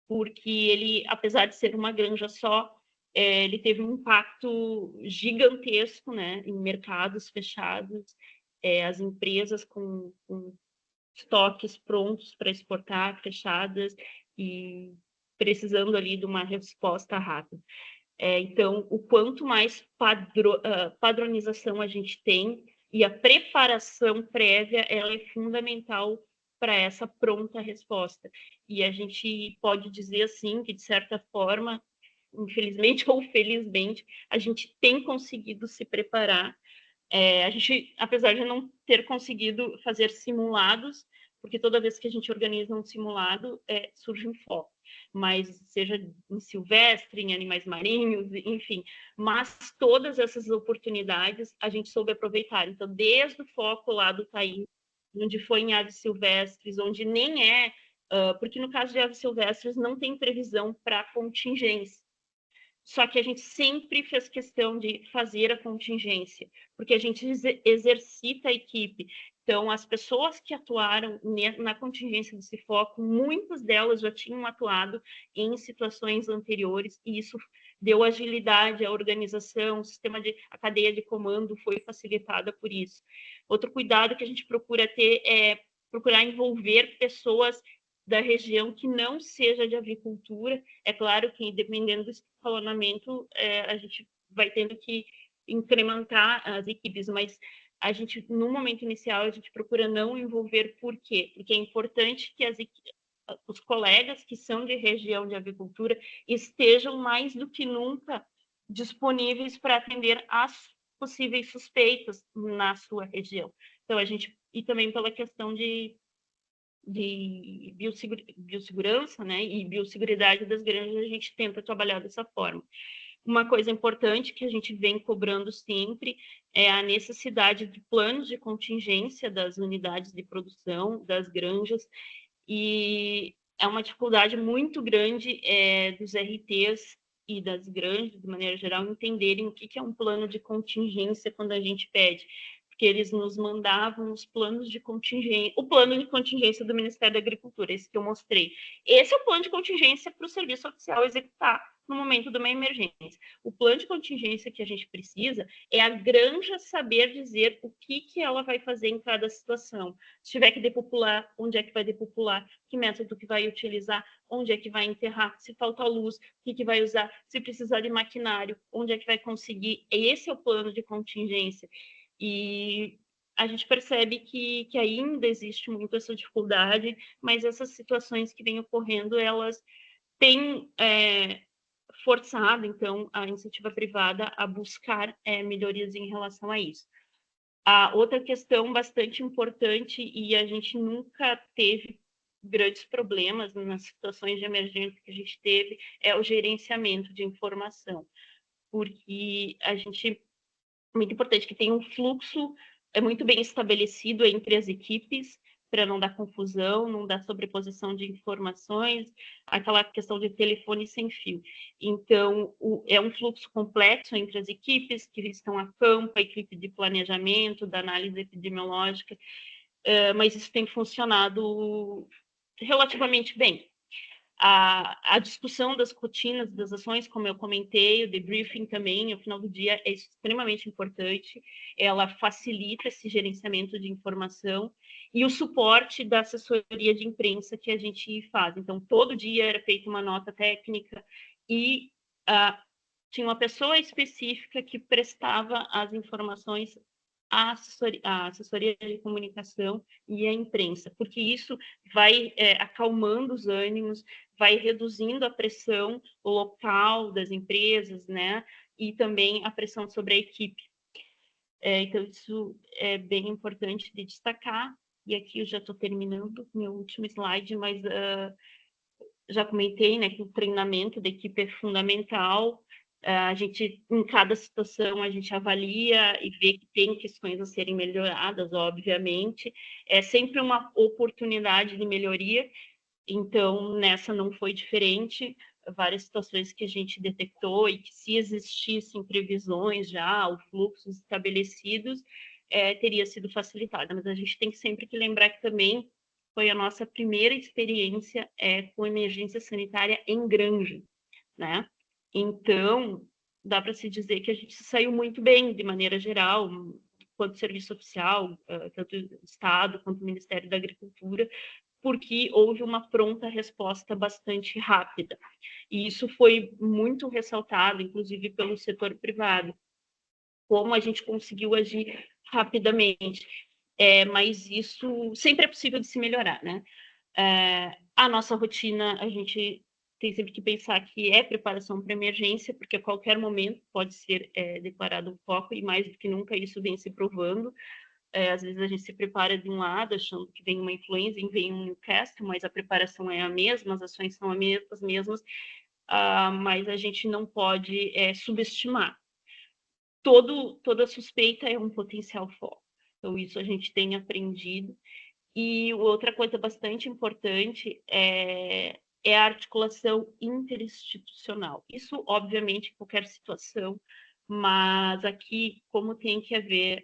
Porque ele, apesar de ser uma granja só, ele teve um impacto gigantesco, né, em mercados fechados, as empresas com estoques prontos para exportar, fechadas, e precisando ali de uma resposta rápida. Então, o quanto mais padronização a gente tem, e a preparação prévia, ela é fundamental para essa pronta resposta. E a gente pode dizer, assim, que, de certa forma, infelizmente ou felizmente, a gente tem conseguido se preparar. A gente, apesar de não ter conseguido fazer simulados, porque toda vez que a gente organiza um simulado, surge um foco, mas seja em silvestre, em animais marinhos, enfim, mas todas essas oportunidades a gente soube aproveitar. Então, desde o foco lá do Taim, onde foi em aves silvestres, onde nem porque no caso de aves silvestres não tem previsão para contingência. Só que a gente sempre fez questão de fazer a contingência, porque a gente exercita a equipe. Então, as pessoas que atuaram na contingência desse foco, muitas delas já tinham atuado em situações anteriores, e isso deu agilidade à organização, a cadeia de comando foi facilitada por isso. Outro cuidado que a gente procura ter é procurar envolver pessoas da região que não seja de avicultura. É claro que, dependendo do escalonamento, a gente vai tendo que incrementar as equipes, mas a gente, no momento inicial, a gente procura não envolver. Por quê? Porque é importante que os colegas que são de região de avicultura estejam mais do que nunca disponíveis para atender as possíveis suspeitas na sua região. Então, e também pela questão de biossegurança, né, e biosseguridade das granjas, a gente tenta trabalhar dessa forma. Uma coisa importante que a gente vem cobrando sempre é a necessidade de planos de contingência das unidades de produção, das granjas, e é uma dificuldade muito grande dos RTs e das granjas, de maneira geral, entenderem o que é um plano de contingência quando a gente pede, porque eles nos mandavam os planos de contingência, o plano de contingência do Ministério da Agricultura, esse que eu mostrei. Esse é o plano de contingência para o serviço oficial executar no momento de uma emergência. O plano de contingência que a gente precisa é a granja saber dizer o que ela vai fazer em cada situação. Se tiver que depopular, onde é que vai depopular, que método que vai utilizar, onde é que vai enterrar, se falta luz, o que vai usar, se precisar de maquinário, onde é que vai conseguir. Esse é o plano de contingência. E a gente percebe que ainda existe muito essa dificuldade, mas essas situações que vêm ocorrendo, elas têm forçado, então, a iniciativa privada a buscar melhorias em relação a isso. A outra questão bastante importante, e a gente nunca teve grandes problemas nas situações de emergência que a gente teve, é o gerenciamento de informação, porque a gente muito importante que tenha um fluxo muito bem estabelecido entre as equipes, para não dar confusão, não dar sobreposição de informações, aquela questão de telefone sem fio. Então, é um fluxo complexo entre as equipes que estão a campo, a equipe de planejamento, da análise epidemiológica, mas isso tem funcionado relativamente bem. A discussão das rotinas, das ações, como eu comentei, o debriefing também, ao final do dia, é extremamente importante. Ela facilita esse gerenciamento de informação e o suporte da assessoria de imprensa que a gente faz. Então, todo dia era feita uma nota técnica e tinha uma pessoa específica que prestava as informações à assessoria de comunicação e à imprensa, porque isso vai acalmando os ânimos, vai reduzindo a pressão local das empresas, né? E também a pressão sobre a equipe. Então, isso é bem importante de destacar. E aqui eu já estou terminando meu último slide, mas já comentei, né, que o treinamento da equipe é fundamental. A gente, em cada situação, a gente avalia e vê que tem questões a serem melhoradas, obviamente. É sempre uma oportunidade de melhoria. Então, nessa não foi diferente. Várias situações que a gente detectou e que, se existissem previsões já, ou fluxos estabelecidos, teria sido facilitada. Mas a gente tem sempre que lembrar que também foi a nossa primeira experiência com emergência sanitária em granja, né? Então, dá para se dizer que a gente saiu muito bem, de maneira geral, quanto serviço oficial, tanto o Estado quanto o Ministério da Agricultura, porque houve uma pronta resposta bastante rápida. E isso foi muito ressaltado, inclusive pelo setor privado, como a gente conseguiu agir rapidamente. Mas isso sempre é possível de se melhorar, né? A nossa rotina, a gente tem sempre que pensar que é preparação para emergência, porque a qualquer momento pode ser declarado um foco, e mais do que nunca isso vem se provando. às vezes a gente se prepara de um lado, achando que vem uma influenza e vem um Newcastle, mas a preparação é a mesma, as ações são as mesmas, mas a gente não pode subestimar. Toda suspeita é um potencial foco. Então, isso a gente tem aprendido. E outra coisa bastante importante é a articulação interinstitucional. Isso, obviamente, em qualquer situação, mas aqui, como tem que haver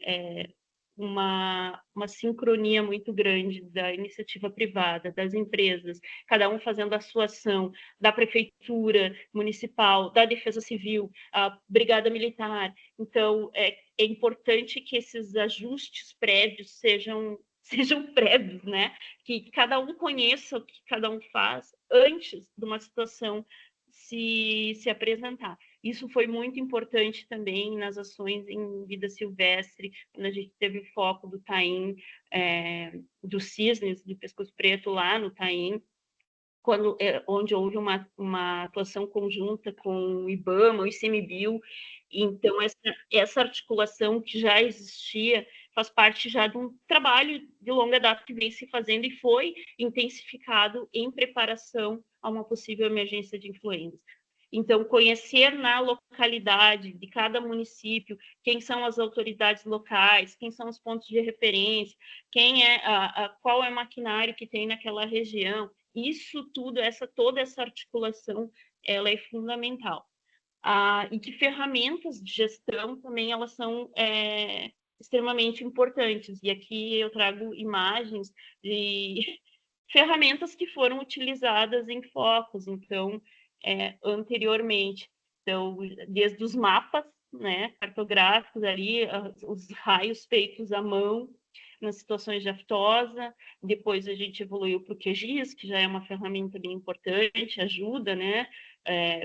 uma sincronia muito grande da iniciativa privada, das empresas, cada um fazendo a sua ação, da prefeitura municipal, da defesa civil, a brigada militar. Então, é importante que esses ajustes prévios sejam prévios, né? Que cada um conheça o que cada um faz antes de uma situação se apresentar. Isso foi muito importante também nas ações em vida silvestre, quando a gente teve o foco do Taim, dos cisnes, do pescoço preto lá no Taim, onde houve uma atuação conjunta com o IBAMA, o ICMBio. Então, essa articulação que já existia faz parte já de um trabalho de longa data que vem se fazendo e foi intensificado em preparação a uma possível emergência de influenza. Então, conhecer na localidade de cada município quem são as autoridades locais, quem são os pontos de referência, qual é o maquinário que tem naquela região, isso tudo, toda essa articulação, ela é fundamental. E que ferramentas de gestão também elas são extremamente importantes. E aqui eu trago imagens de ferramentas que foram utilizadas em focos, então, anteriormente. Então, desde os mapas, né, cartográficos ali, os raios feitos à mão, nas situações de aftosa, depois a gente evoluiu para o QGIS, que já é uma ferramenta bem importante, ajuda, né,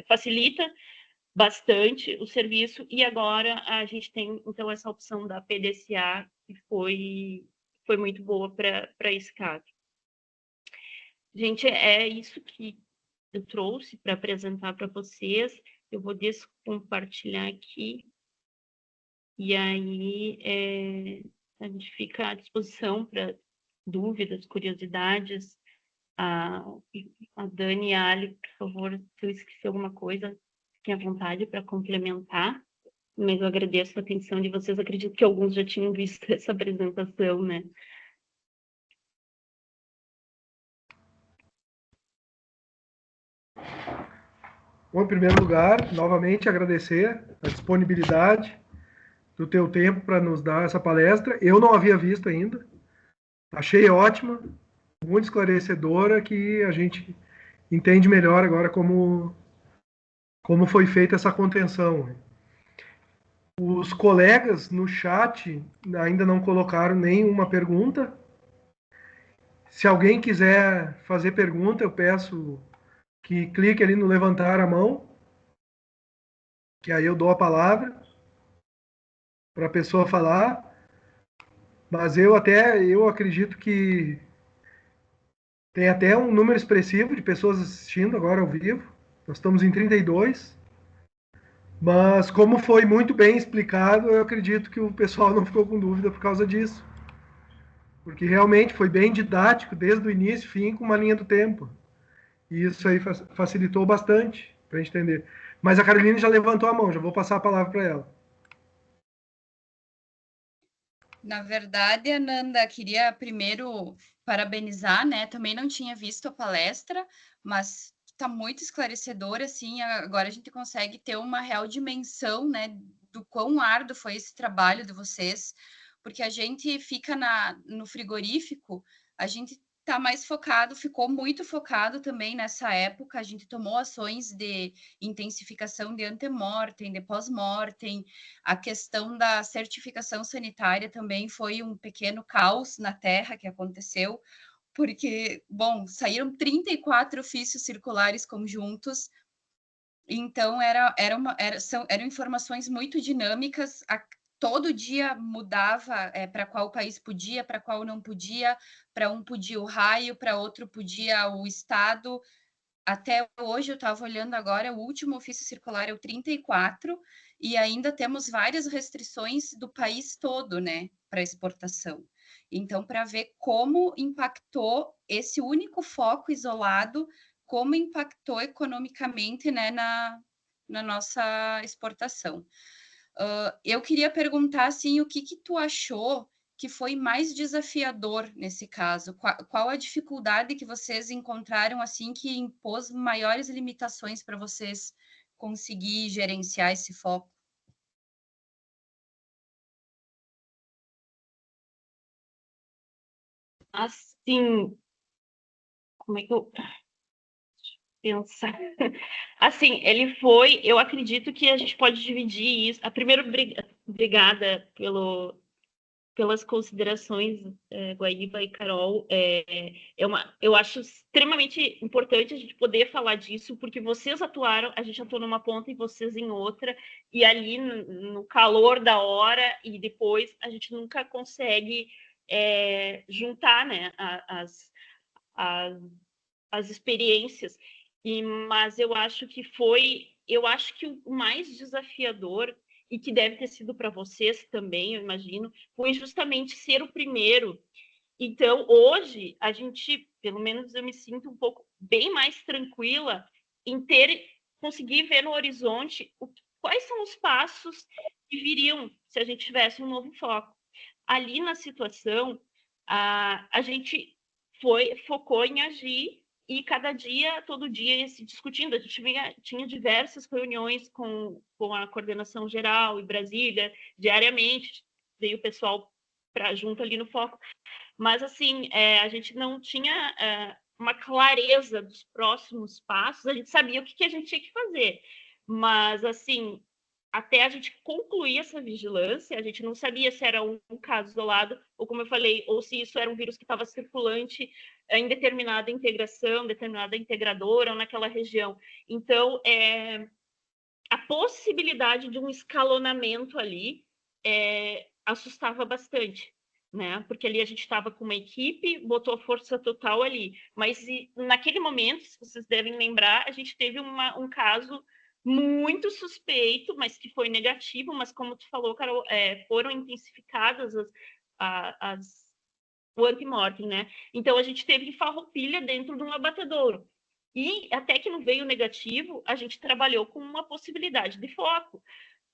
facilita bastante o serviço, e agora a gente tem, então, essa opção da PDCA, que foi muito boa para esse caso. Gente, é isso que eu trouxe para apresentar para vocês. Eu vou descompartilhar aqui, e aí a gente fica à disposição para dúvidas, curiosidades. A Dani e a Ali, por favor, se eu esqueci alguma coisa, fiquem à vontade para complementar, mas eu agradeço a atenção de vocês. Acredito que alguns já tinham visto essa apresentação, né? Bom, em primeiro lugar, novamente agradecer a disponibilidade do teu tempo para nos dar essa palestra. Eu não havia visto ainda. Achei ótima, muito esclarecedora, que a gente entende melhor agora como foi feita essa contenção. Os colegas no chat ainda não colocaram nenhuma pergunta. Se alguém quiser fazer pergunta, eu peço que clique ali no levantar a mão, que aí eu dou a palavra para a pessoa falar. Mas eu acredito que tem até um número expressivo de pessoas assistindo agora ao vivo. Nós estamos em 32. Mas como foi muito bem explicado, eu acredito que o pessoal não ficou com dúvida por causa disso. Porque realmente foi bem didático, desde o início, fim, com uma linha do tempo. E isso aí facilitou bastante para a gente entender. Mas a Caroline já levantou a mão, já vou passar a palavra para ela. Na verdade, Ananda, queria primeiro parabenizar, né? Também não tinha visto a palestra, mas está muito esclarecedora, assim, agora a gente consegue ter uma real dimensão, né, do quão árduo foi esse trabalho de vocês, porque a gente fica no frigorífico, a gente está mais focado, ficou muito focado também nessa época, a gente tomou ações de intensificação de antemortem, de pós-mortem, a questão da certificação sanitária também foi um pequeno caos na Terra que aconteceu, porque, bom, saíram 34 ofícios circulares conjuntos, então eram informações muito dinâmicas, todo dia mudava para qual país podia, para qual não podia, para um podia o raio, para outro podia o estado. Até hoje, eu estava olhando agora, o último ofício circular é o 34, e ainda temos várias restrições do país todo, né, para exportação. Então, para ver como impactou esse único foco isolado, como impactou economicamente, né, na nossa exportação. Eu queria perguntar, assim, o que tu achou que foi mais desafiador nesse caso? Qual a dificuldade que vocês encontraram, assim, que impôs maiores limitações para vocês conseguir gerenciar esse foco? Assim, como é que eu pensar? Assim, ele foi, eu acredito que a gente pode dividir isso. A primeira, obrigada pelas considerações, Guaíba e Carol. Eu acho extremamente importante a gente poder falar disso, porque vocês atuaram, a gente atuou numa ponta e vocês em outra, e ali no calor da hora, e depois a gente nunca consegue juntar, né, as experiências. Mas eu acho que o mais desafiador, e que deve ter sido para vocês também, eu imagino, foi justamente ser o primeiro. Então, hoje, a gente, pelo menos eu me sinto um pouco bem mais tranquila em conseguir ver no horizonte quais são os passos que viriam se a gente tivesse um novo foco. Ali na situação, a gente focou em agir, e cada dia, todo dia, ia se discutindo. A gente tinha diversas reuniões com a coordenação geral em Brasília, diariamente, veio o pessoal junto ali no foco. Mas, assim, a gente não tinha uma clareza dos próximos passos, a gente sabia o que a gente tinha que fazer. Mas, assim, até a gente concluir essa vigilância, a gente não sabia se era um caso isolado, ou como eu falei, ou se isso era um vírus que estava circulante em determinada integração, determinada integradora, ou naquela região. Então, a possibilidade de um escalonamento ali assustava bastante, né? Porque ali a gente estava com uma equipe, botou força total ali. Mas naquele momento, se vocês devem lembrar, a gente teve um caso muito suspeito, mas que foi negativo, mas como tu falou, Carol, foram intensificadas o antemortem, né? Então a gente teve farroupilha dentro de um abatedouro. E até que não veio negativo, a gente trabalhou com uma possibilidade de foco.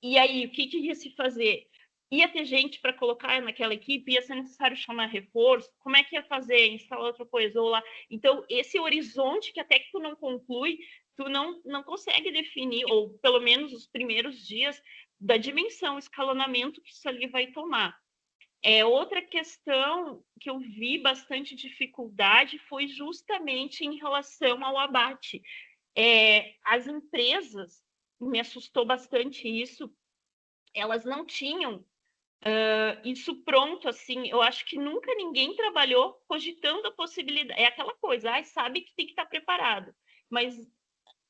E aí, o que ia se fazer? Ia ter gente para colocar naquela equipe, ia ser necessário chamar reforço, como é que ia fazer? Instalar outra coisa, ou lá. Então, esse horizonte que até que tu não conclui, tu não consegue definir, ou pelo menos os primeiros dias, da dimensão, escalonamento que isso ali vai tomar. Outra questão que eu vi bastante dificuldade foi justamente em relação ao abate. As empresas, me assustou bastante isso, elas não tinham isso pronto, assim. Eu acho que nunca ninguém trabalhou cogitando a possibilidade. É aquela coisa, sabe que tem que estar preparado. Mas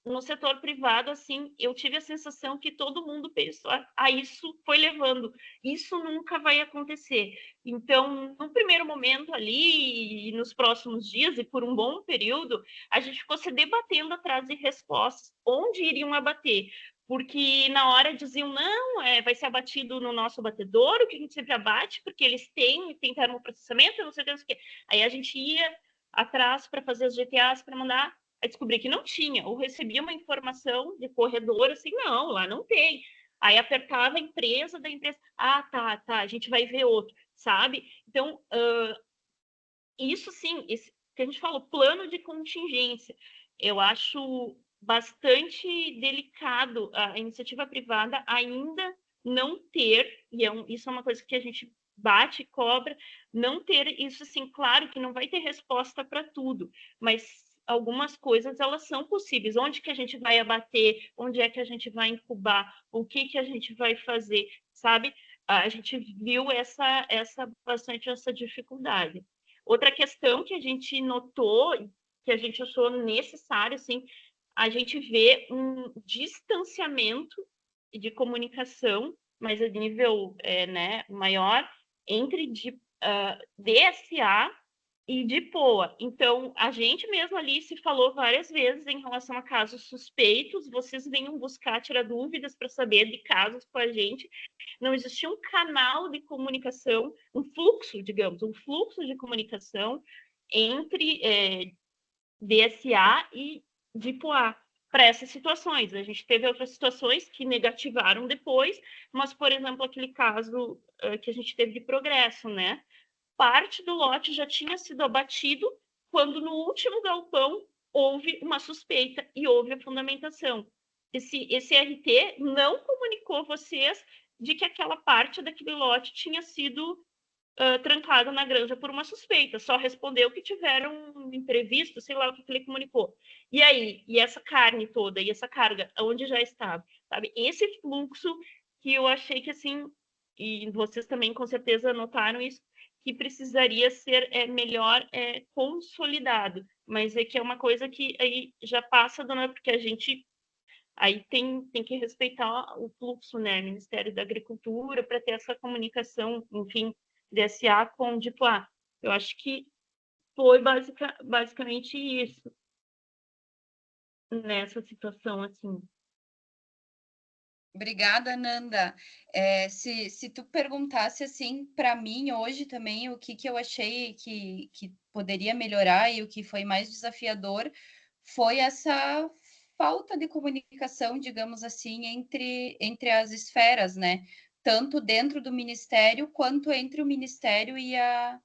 no setor privado, assim, eu tive a sensação que todo mundo pensou, isso foi levando, isso nunca vai acontecer. Então, no primeiro momento ali, e nos próximos dias, e por um bom período, a gente ficou se debatendo atrás de respostas, onde iriam abater. Porque na hora diziam, não, vai ser abatido no nosso abatedouro, que a gente sempre abate, porque eles têm termoprocessamento, não sei o que. Aí a gente ia atrás para fazer as GTAs, para mandar. Aí descobri que não tinha, ou recebia uma informação de corredor, assim, não, lá não tem. Aí apertava a empresa da empresa, tá, a gente vai ver outro, sabe? Então, isso sim, esse, que a gente falou, plano de contingência, eu acho bastante delicado a iniciativa privada ainda não ter, e isso é uma coisa que a gente bate e cobra, não ter isso assim, claro que não vai ter resposta para tudo, mas algumas coisas elas são possíveis. Onde que a gente vai abater? Onde é que a gente vai incubar? O que a gente vai fazer? Sabe? A gente viu bastante essa dificuldade. Outra questão que a gente notou, que a gente achou necessário, assim, a gente vê um distanciamento de comunicação, mas a nível maior, entre DSA e de POA. Então, a gente mesmo ali se falou várias vezes em relação a casos suspeitos, vocês venham buscar, tirar dúvidas para saber de casos com a gente. Não existia um canal de comunicação, um fluxo, digamos, um fluxo de comunicação entre DSA e DIPOA para essas situações. A gente teve outras situações que negativaram depois, mas, por exemplo, aquele caso que a gente teve de Progresso, né? Parte do lote já tinha sido abatido quando no último galpão houve uma suspeita e houve a fundamentação. Esse RT não comunicou vocês de que aquela parte daquele lote tinha sido trancada na granja por uma suspeita, só respondeu que tiveram um imprevisto, sei lá o que ele comunicou. E aí, e essa carne toda, e essa carga, onde já estava, sabe? Esse fluxo que eu achei que, assim, e vocês também com certeza notaram isso, que precisaria ser melhor consolidado, mas é que é uma coisa que aí já passa, dona, porque a gente aí tem que respeitar o fluxo, né, Ministério da Agricultura, para ter essa comunicação, enfim, DSA com DIPOA. Eu acho que foi basicamente isso nessa situação, assim. Obrigada, Nanda. Se tu perguntasse assim para mim hoje também o que eu achei que poderia melhorar e o que foi mais desafiador foi essa falta de comunicação, digamos assim, entre as esferas, né? Tanto dentro do Ministério quanto entre o Ministério e a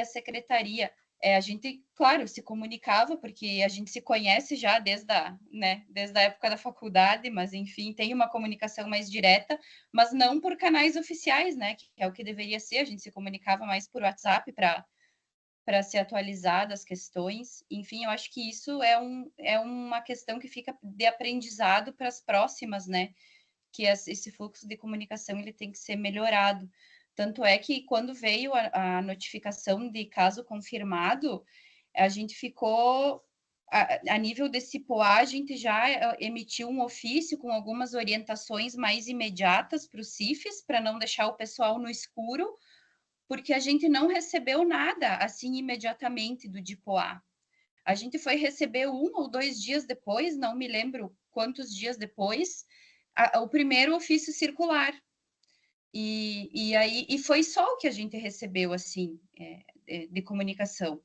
Secretaria. A gente, claro, se comunicava, porque a gente se conhece já desde a época da faculdade, mas, enfim, tem uma comunicação mais direta, mas não por canais oficiais, né, que é o que deveria ser, a gente se comunicava mais por WhatsApp para se atualizar das questões. Enfim, eu acho que isso é uma questão que fica de aprendizado para as próximas, né, que esse fluxo de comunicação ele tem que ser melhorado. Tanto é que quando veio a notificação de caso confirmado, a gente ficou, a nível desse POA, a gente já emitiu um ofício com algumas orientações mais imediatas para os CIFs, para não deixar o pessoal no escuro, porque a gente não recebeu nada assim imediatamente do DIPOA. A gente foi receber 1 ou 2 dias depois, não me lembro quantos dias depois, o primeiro ofício circular. E foi só o que a gente recebeu, assim, de comunicação.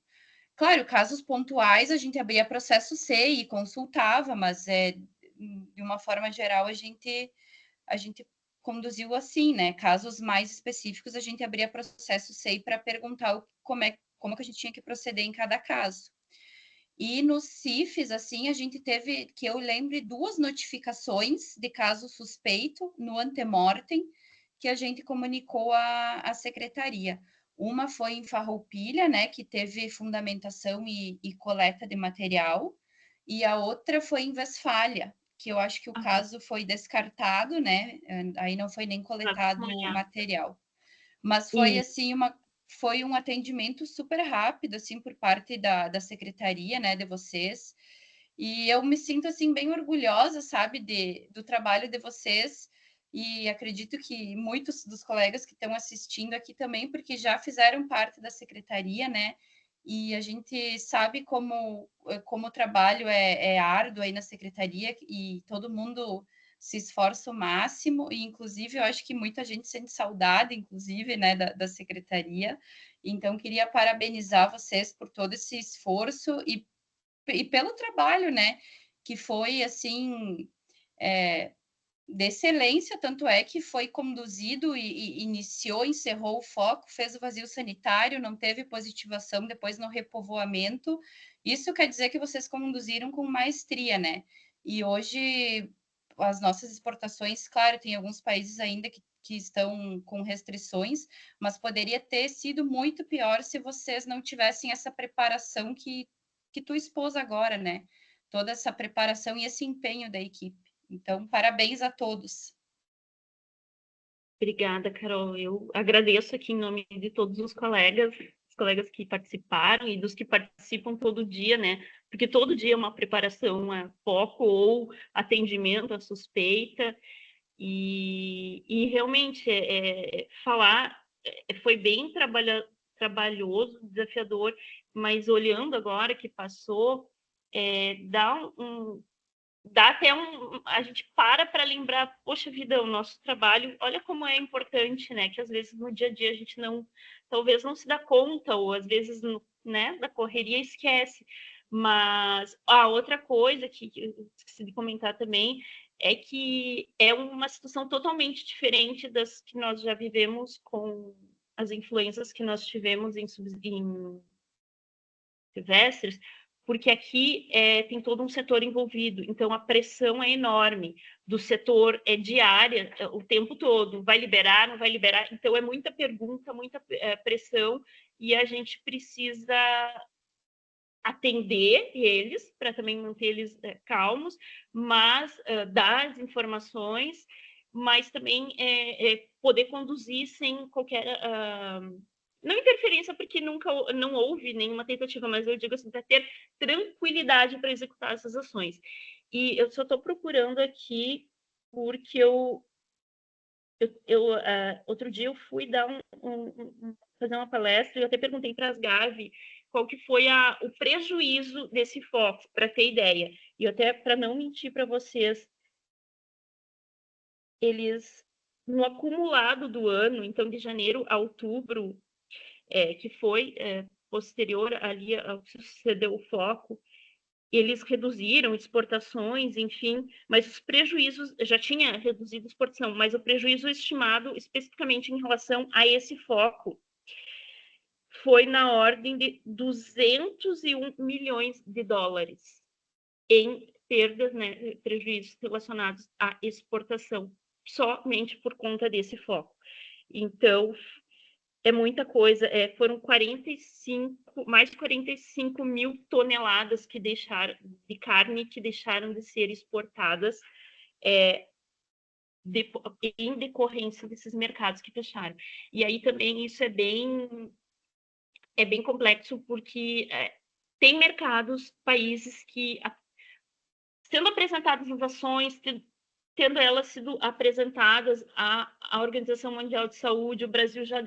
Claro, casos pontuais, a gente abria processo C e consultava, mas de uma forma geral, a gente conduziu assim, né? Casos mais específicos, a gente abria processo C para perguntar como que a gente tinha que proceder em cada caso. E nos CIFs, assim, a gente teve, que eu lembre, 2 notificações de caso suspeito no antemortem, que a gente comunicou à secretaria. Uma foi em Farroupilha, né, que teve fundamentação e coleta de material, e a outra foi em Westfália, que eu acho que o caso foi descartado, né, aí não foi nem coletado o material. Mas foi, assim, foi um atendimento super rápido, assim, por parte da secretaria, né, de vocês, e eu me sinto, assim, bem orgulhosa, sabe, do trabalho de vocês, e acredito que muitos dos colegas que estão assistindo aqui também, porque já fizeram parte da secretaria, né, e a gente sabe como o trabalho é árduo aí na secretaria, e todo mundo se esforça o máximo, e inclusive eu acho que muita gente sente saudade, inclusive, né, da secretaria. Então, queria parabenizar vocês por todo esse esforço e pelo trabalho, né, que foi, assim, de excelência, tanto é que foi conduzido e iniciou, encerrou o foco, fez o vazio sanitário, não teve positivação depois no repovoamento. Isso quer dizer que vocês conduziram com maestria, né? E hoje as nossas exportações, claro, tem alguns países ainda que estão com restrições, mas poderia ter sido muito pior se vocês não tivessem essa preparação que tu expôs agora, né? Toda essa preparação e esse empenho da equipe. Então, parabéns a todos. Obrigada, Carol. Eu agradeço aqui em nome de todos os colegas que participaram e dos que participam todo dia, né? Porque todo dia é uma preparação a foco ou atendimento à suspeita. E realmente, falar foi bem trabalhoso, desafiador, mas olhando agora que passou, dá até a gente para lembrar, poxa vida, o nosso trabalho, olha como é importante, né? Que às vezes no dia a dia a gente talvez não se dá conta, ou às vezes, né, da correria esquece. Mas a outra coisa que eu esqueci de comentar também é que é uma situação totalmente diferente das que nós já vivemos com as influências que nós tivemos em silvestres, porque aqui tem todo um setor envolvido, então a pressão é enorme, do setor é diária, o tempo todo, vai liberar, não vai liberar, então é muita pergunta, muita pressão, e a gente precisa atender eles, para também manter eles calmos, mas dar as informações, mas também poder conduzir sem qualquer não interferência, porque não houve nenhuma tentativa, mas eu digo assim, para ter tranquilidade para executar essas ações. E eu só estou procurando aqui, porque outro dia eu fui dar fazer uma palestra e eu até perguntei para as Gavi qual que foi o prejuízo desse foco, para ter ideia. E até para não mentir para vocês, eles, no acumulado do ano, então de janeiro a outubro, que foi posterior ali ao que sucedeu o foco, eles reduziram exportações, enfim, mas os prejuízos, já tinha reduzido a exportação, mas o prejuízo estimado especificamente em relação a esse foco foi na ordem de 201 milhões de dólares em perdas, né, prejuízos relacionados à exportação, somente por conta desse foco. Então, é muita coisa, foram mais de 45 mil toneladas de carne que deixaram de ser exportadas em decorrência desses mercados que fecharam. E aí também isso é bem complexo, porque tem mercados, países que, sendo apresentadas as ações, tendo elas sido apresentadas à Organização Mundial de Saúde, o Brasil já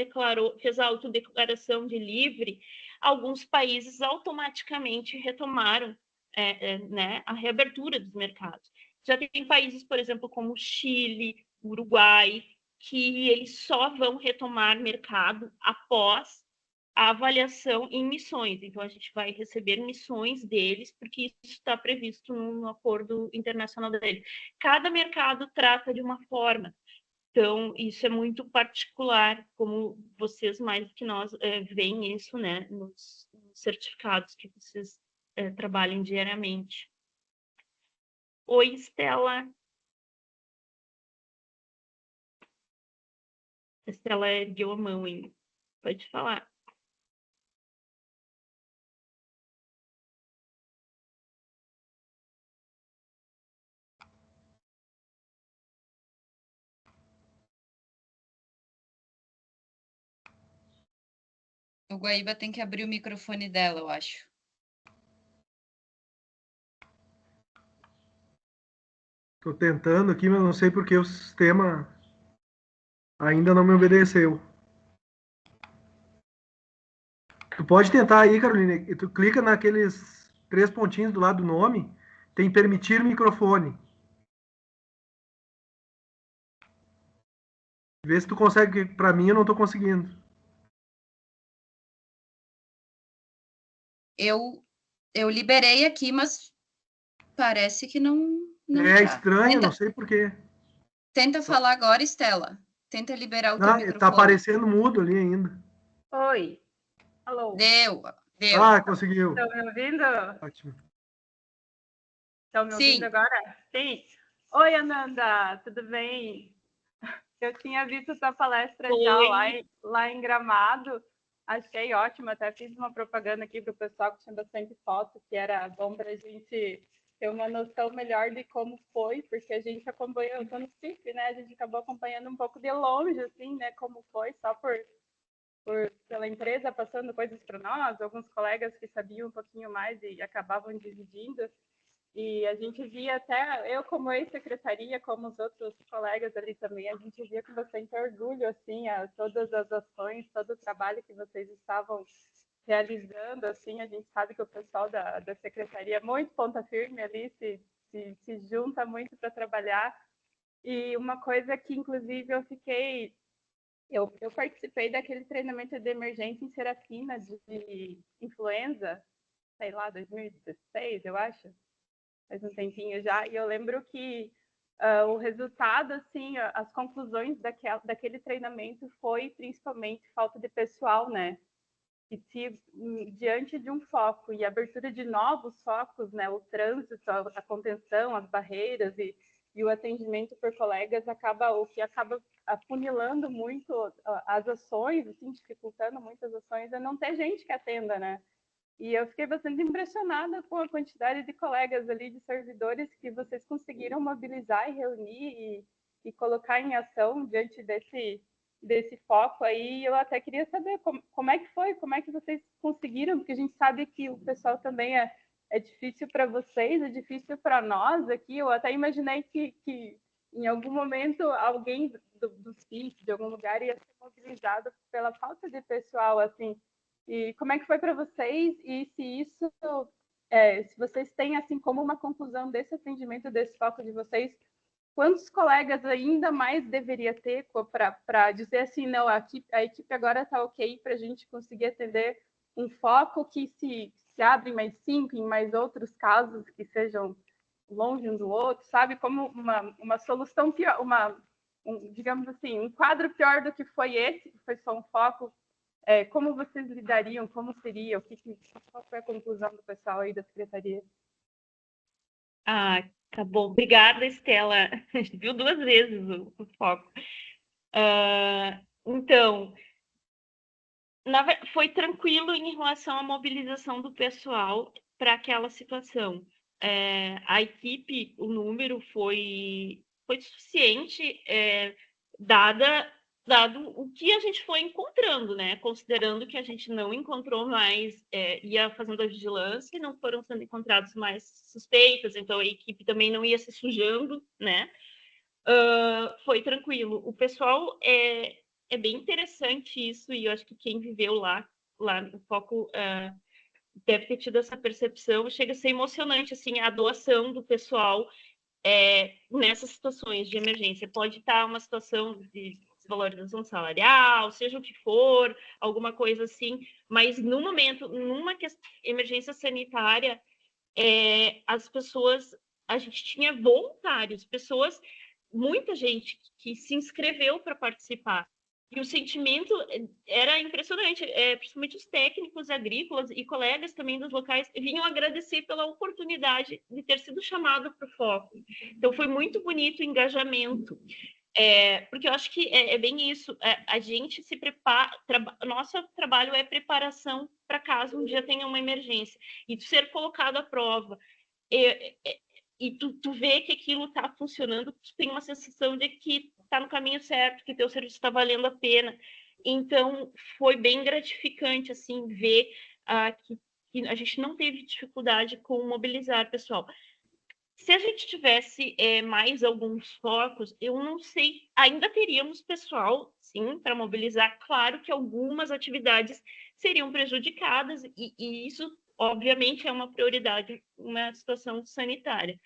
fez a autodeclaração de livre, alguns países automaticamente retomaram né, a reabertura dos mercados. Já tem países, por exemplo, como Chile, Uruguai, que eles só vão retomar mercado após a avaliação em missões. Então, a gente vai receber missões deles, porque isso está previsto no acordo internacional deles. Cada mercado trata de uma forma. Então, isso é muito particular, como vocês, mais do que nós, veem isso, né, nos certificados que vocês trabalham diariamente. Oi, Estela. Estela ergueu a mão ainda. Pode falar. O Guaíba tem que abrir o microfone dela, eu acho. Estou tentando aqui, mas não sei porque o sistema ainda não me obedeceu. Tu pode tentar aí, Carolina, e tu clica naqueles 3 pontinhos do lado do nome, tem permitir microfone. Vê se tu consegue, para mim eu não estou conseguindo. Eu liberei aqui, mas parece que não É tá. estranho, não sei porquê. Tenta falar agora, Estela. Tenta liberar o teu microfone. Tá aparecendo mudo ali ainda. Oi. Alô. Deu. Ah, conseguiu. Estão me ouvindo? Ótimo. Estão me ouvindo agora? Sim. Oi, Ananda, tudo bem? Eu tinha visto sua palestra já lá em Gramado. Achei ótimo, até fiz uma propaganda aqui para o pessoal que tinha bastante foto, que era bom para a gente ter uma noção melhor de como foi, porque a gente acompanhou, eu tô no CIF, né? A gente acabou acompanhando um pouco de longe, assim, né? Como foi, só pela empresa passando coisas para nós, alguns colegas que sabiam um pouquinho mais e acabavam dividindo. E a gente via até, eu como ex-secretaria, como os outros colegas ali também, a gente via com bastante orgulho, assim, todas as ações, todo o trabalho que vocês estavam realizando, assim, a gente sabe que o pessoal da secretaria é muito ponta firme ali, se junta muito para trabalhar. E uma coisa que, inclusive, eu participei daquele treinamento de emergência em Serafina de influenza, sei lá, 2016, eu acho, faz um tempinho já, e eu lembro que o resultado, assim, as conclusões daquele treinamento foi principalmente falta de pessoal, né? E se diante de um foco e abertura de novos focos, né, o trânsito, a contenção, as barreiras e o atendimento por colegas o que acaba afunilando muito as ações, assim, dificultando muitas ações, é não ter gente que atenda, né? E eu fiquei bastante impressionada com a quantidade de colegas ali, de servidores que vocês conseguiram mobilizar e reunir e colocar em ação diante desse foco aí. Eu até queria saber como é que foi, como é que vocês conseguiram, porque a gente sabe que o pessoal também é difícil para vocês, é difícil para nós aqui. Eu até imaginei que em algum momento alguém do CIF, de algum lugar, ia ser mobilizado pela falta de pessoal, assim. E como é que foi para vocês? E se vocês têm assim como uma conclusão desse atendimento, desse foco de vocês, quantos colegas ainda mais deveria ter para dizer assim, não, a equipe agora está ok para a gente conseguir atender um foco que se abre em mais 5, em mais outros casos que sejam longe um do outro, sabe? Como uma solução pior, digamos assim, um quadro pior do que foi esse, que foi só um foco. Como vocês lidariam? Como seria? Qual foi a conclusão do pessoal aí da secretaria? Ah, tá bom. Obrigada, Estela. A gente viu 2 vezes o foco. Então, foi tranquilo em relação à mobilização do pessoal para aquela situação. A equipe, o número foi suficiente, dado o que a gente foi encontrando, né? Considerando que a gente não encontrou mais, ia fazendo a vigilância e não foram sendo encontrados mais suspeitas, então a equipe também não ia se sujando, né? Foi tranquilo. O pessoal é bem interessante isso, e eu acho que quem viveu lá no foco deve ter tido essa percepção. Chega a ser emocionante, assim, a doação do pessoal nessas situações de emergência. Pode estar uma situação de desvalorização salarial, seja o que for, alguma coisa assim, mas no momento, numa emergência sanitária, as pessoas, a gente tinha voluntários, muita gente que se inscreveu para participar. E o sentimento era impressionante, principalmente os técnicos agrícolas e colegas também dos locais vinham agradecer pela oportunidade de ter sido chamado para o foco. Então, foi muito bonito o engajamento, porque eu acho que é bem isso, a gente se prepara, nosso trabalho é preparação para caso um dia tenha uma emergência, e ser colocado à prova, e tu vê que aquilo está funcionando, tu tem uma sensação de que está no caminho certo, que teu serviço está valendo a pena. Então, foi bem gratificante, assim, ver que a gente não teve dificuldade com mobilizar pessoal. Se a gente tivesse mais alguns focos, eu não sei, ainda teríamos pessoal, sim, para mobilizar. Claro que algumas atividades seriam prejudicadas, e isso, obviamente, é uma prioridade, uma situação sanitária.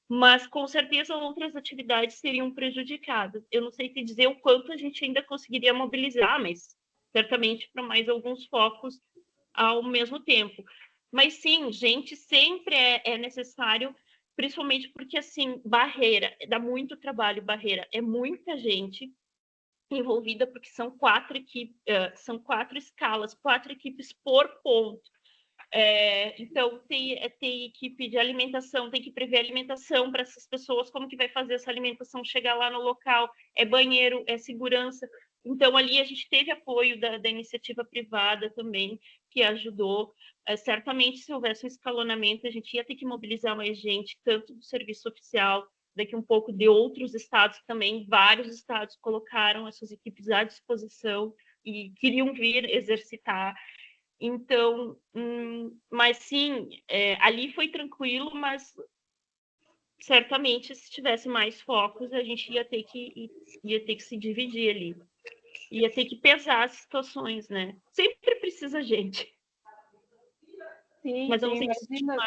Mas, com certeza, outras atividades seriam prejudicadas. Eu não sei te dizer o quanto a gente ainda conseguiria mobilizar, mas certamente para mais alguns focos ao mesmo tempo. Mas, sim, gente, sempre é necessário, principalmente porque, assim, barreira, dá muito trabalho, barreira, é muita gente envolvida, porque são 4 escalas, 4 equipes por ponto. Então, tem equipe de alimentação, tem que prever alimentação para essas pessoas, como que vai fazer essa alimentação chegar lá no local, banheiro, segurança. Então, ali a gente teve apoio da iniciativa privada também, que ajudou. Certamente, se houvesse um escalonamento, a gente ia ter que mobilizar mais gente, tanto do serviço oficial, daqui um pouco de outros estados também. Vários estados colocaram as suas equipes à disposição e queriam vir exercitar. Então, mas sim, ali foi tranquilo, mas certamente se tivesse mais focos, a gente ia ter que se dividir ali. Ia ter que pesar as situações, né? Sempre precisa gente. Sim, mas eu não sim, sei se imagina.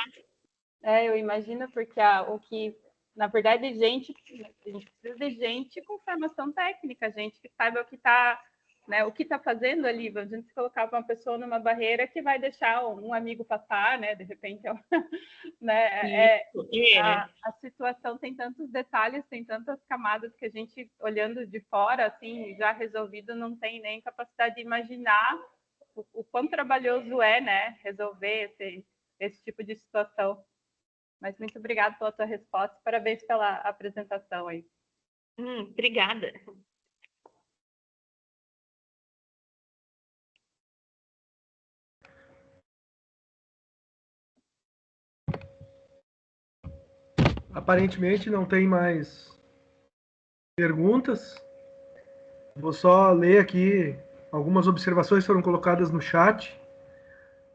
Eu imagino, porque o que, na verdade, a gente precisa de gente com formação técnica, gente que saiba o que está, né, o que está fazendo ali. A gente colocava uma pessoa numa barreira que vai deixar um amigo passar, né? De repente, né? A situação tem tantos detalhes, tem tantas camadas que a gente, olhando de fora, assim, já resolvido, não tem nem capacidade de imaginar o quão trabalhoso é, né? Resolver esse tipo de situação. Mas muito obrigada pela tua resposta. Parabéns pela apresentação aí. Obrigada. Aparentemente não tem mais perguntas. Vou só ler aqui algumas observações que foram colocadas no chat.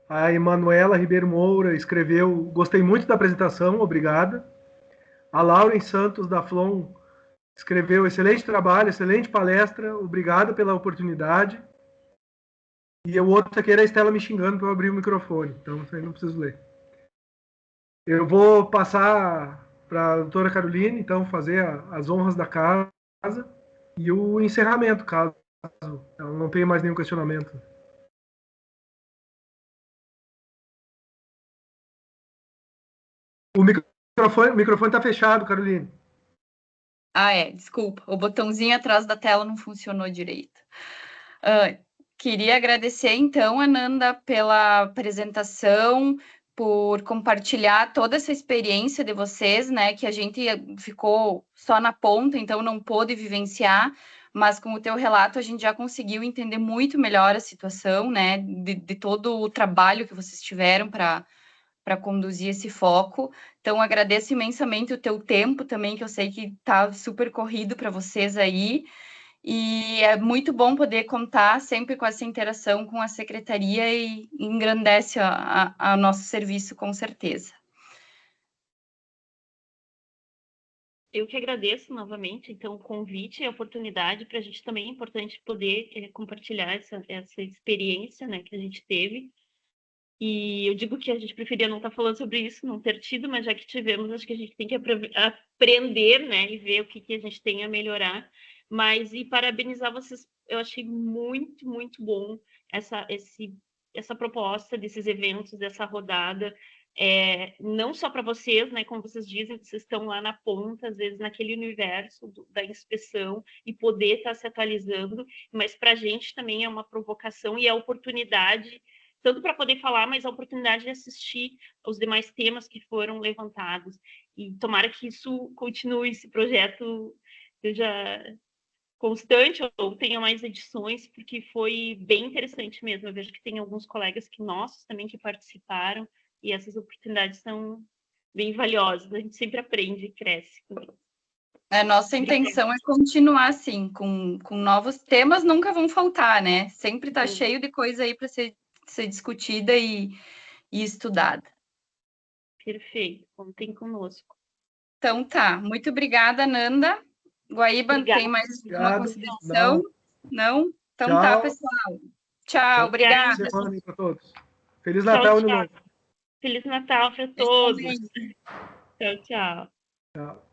A Emanuela Ribeiro Moura escreveu: gostei muito da apresentação, obrigada. A Lauren Santos da Flon escreveu: excelente trabalho, excelente palestra, obrigado pela oportunidade. E o outro aqui era a Estela me xingando para eu abrir o microfone, então isso aí não preciso ler. Eu vou passar para a doutora Caroline, então, fazer as honras da casa e o encerramento, caso ela não tenha mais nenhum questionamento. O microfone está fechado, Caroline. Desculpa, o botãozinho atrás da tela não funcionou direito. Queria agradecer, então, Ananda, pela apresentação, por compartilhar toda essa experiência de vocês, né, que a gente ficou só na ponta, então não pôde vivenciar, mas com o teu relato a gente já conseguiu entender muito melhor a situação, né, de todo o trabalho que vocês tiveram para conduzir esse foco. Então, agradeço imensamente o teu tempo também, que eu sei que está super corrido para vocês aí, e é muito bom poder contar sempre com essa interação com a secretaria e engrandece a nosso serviço, com certeza. Eu que agradeço novamente, então, o convite e a oportunidade. Para a gente também é importante poder compartilhar essa experiência, né, que a gente teve. E eu digo que a gente preferia não estar falando sobre isso, não ter tido, mas já que tivemos, acho que a gente tem que aprender, né, e ver o que a gente tem a melhorar. Mas, e parabenizar vocês, eu achei muito, muito bom essa proposta desses eventos, dessa rodada, não só para vocês, né, como vocês dizem, vocês estão lá na ponta, às vezes naquele universo da inspeção, e poder estar se atualizando, mas para a gente também é uma provocação e é a oportunidade, tanto para poder falar, mas a oportunidade de assistir aos demais temas que foram levantados. E tomara que isso continue, esse projeto seja constante ou tenha mais edições, porque foi bem interessante mesmo. Eu vejo que tem alguns colegas nossos também que participaram, e essas oportunidades são bem valiosas. A gente sempre aprende e cresce. A nossa intenção é continuar assim, com novos temas, nunca vão faltar, né? Sempre está cheio de coisa aí para ser discutida e estudada. Perfeito, contem conosco. Então tá, muito obrigada, Nanda. Guaíba, obrigada. Tem mais uma consideração? Não? Então tchau. Tá, pessoal. Tchau, obrigada. Semana para todos. Feliz Natal, tchau. Feliz Natal para todos. Tchau, tchau. Tchau.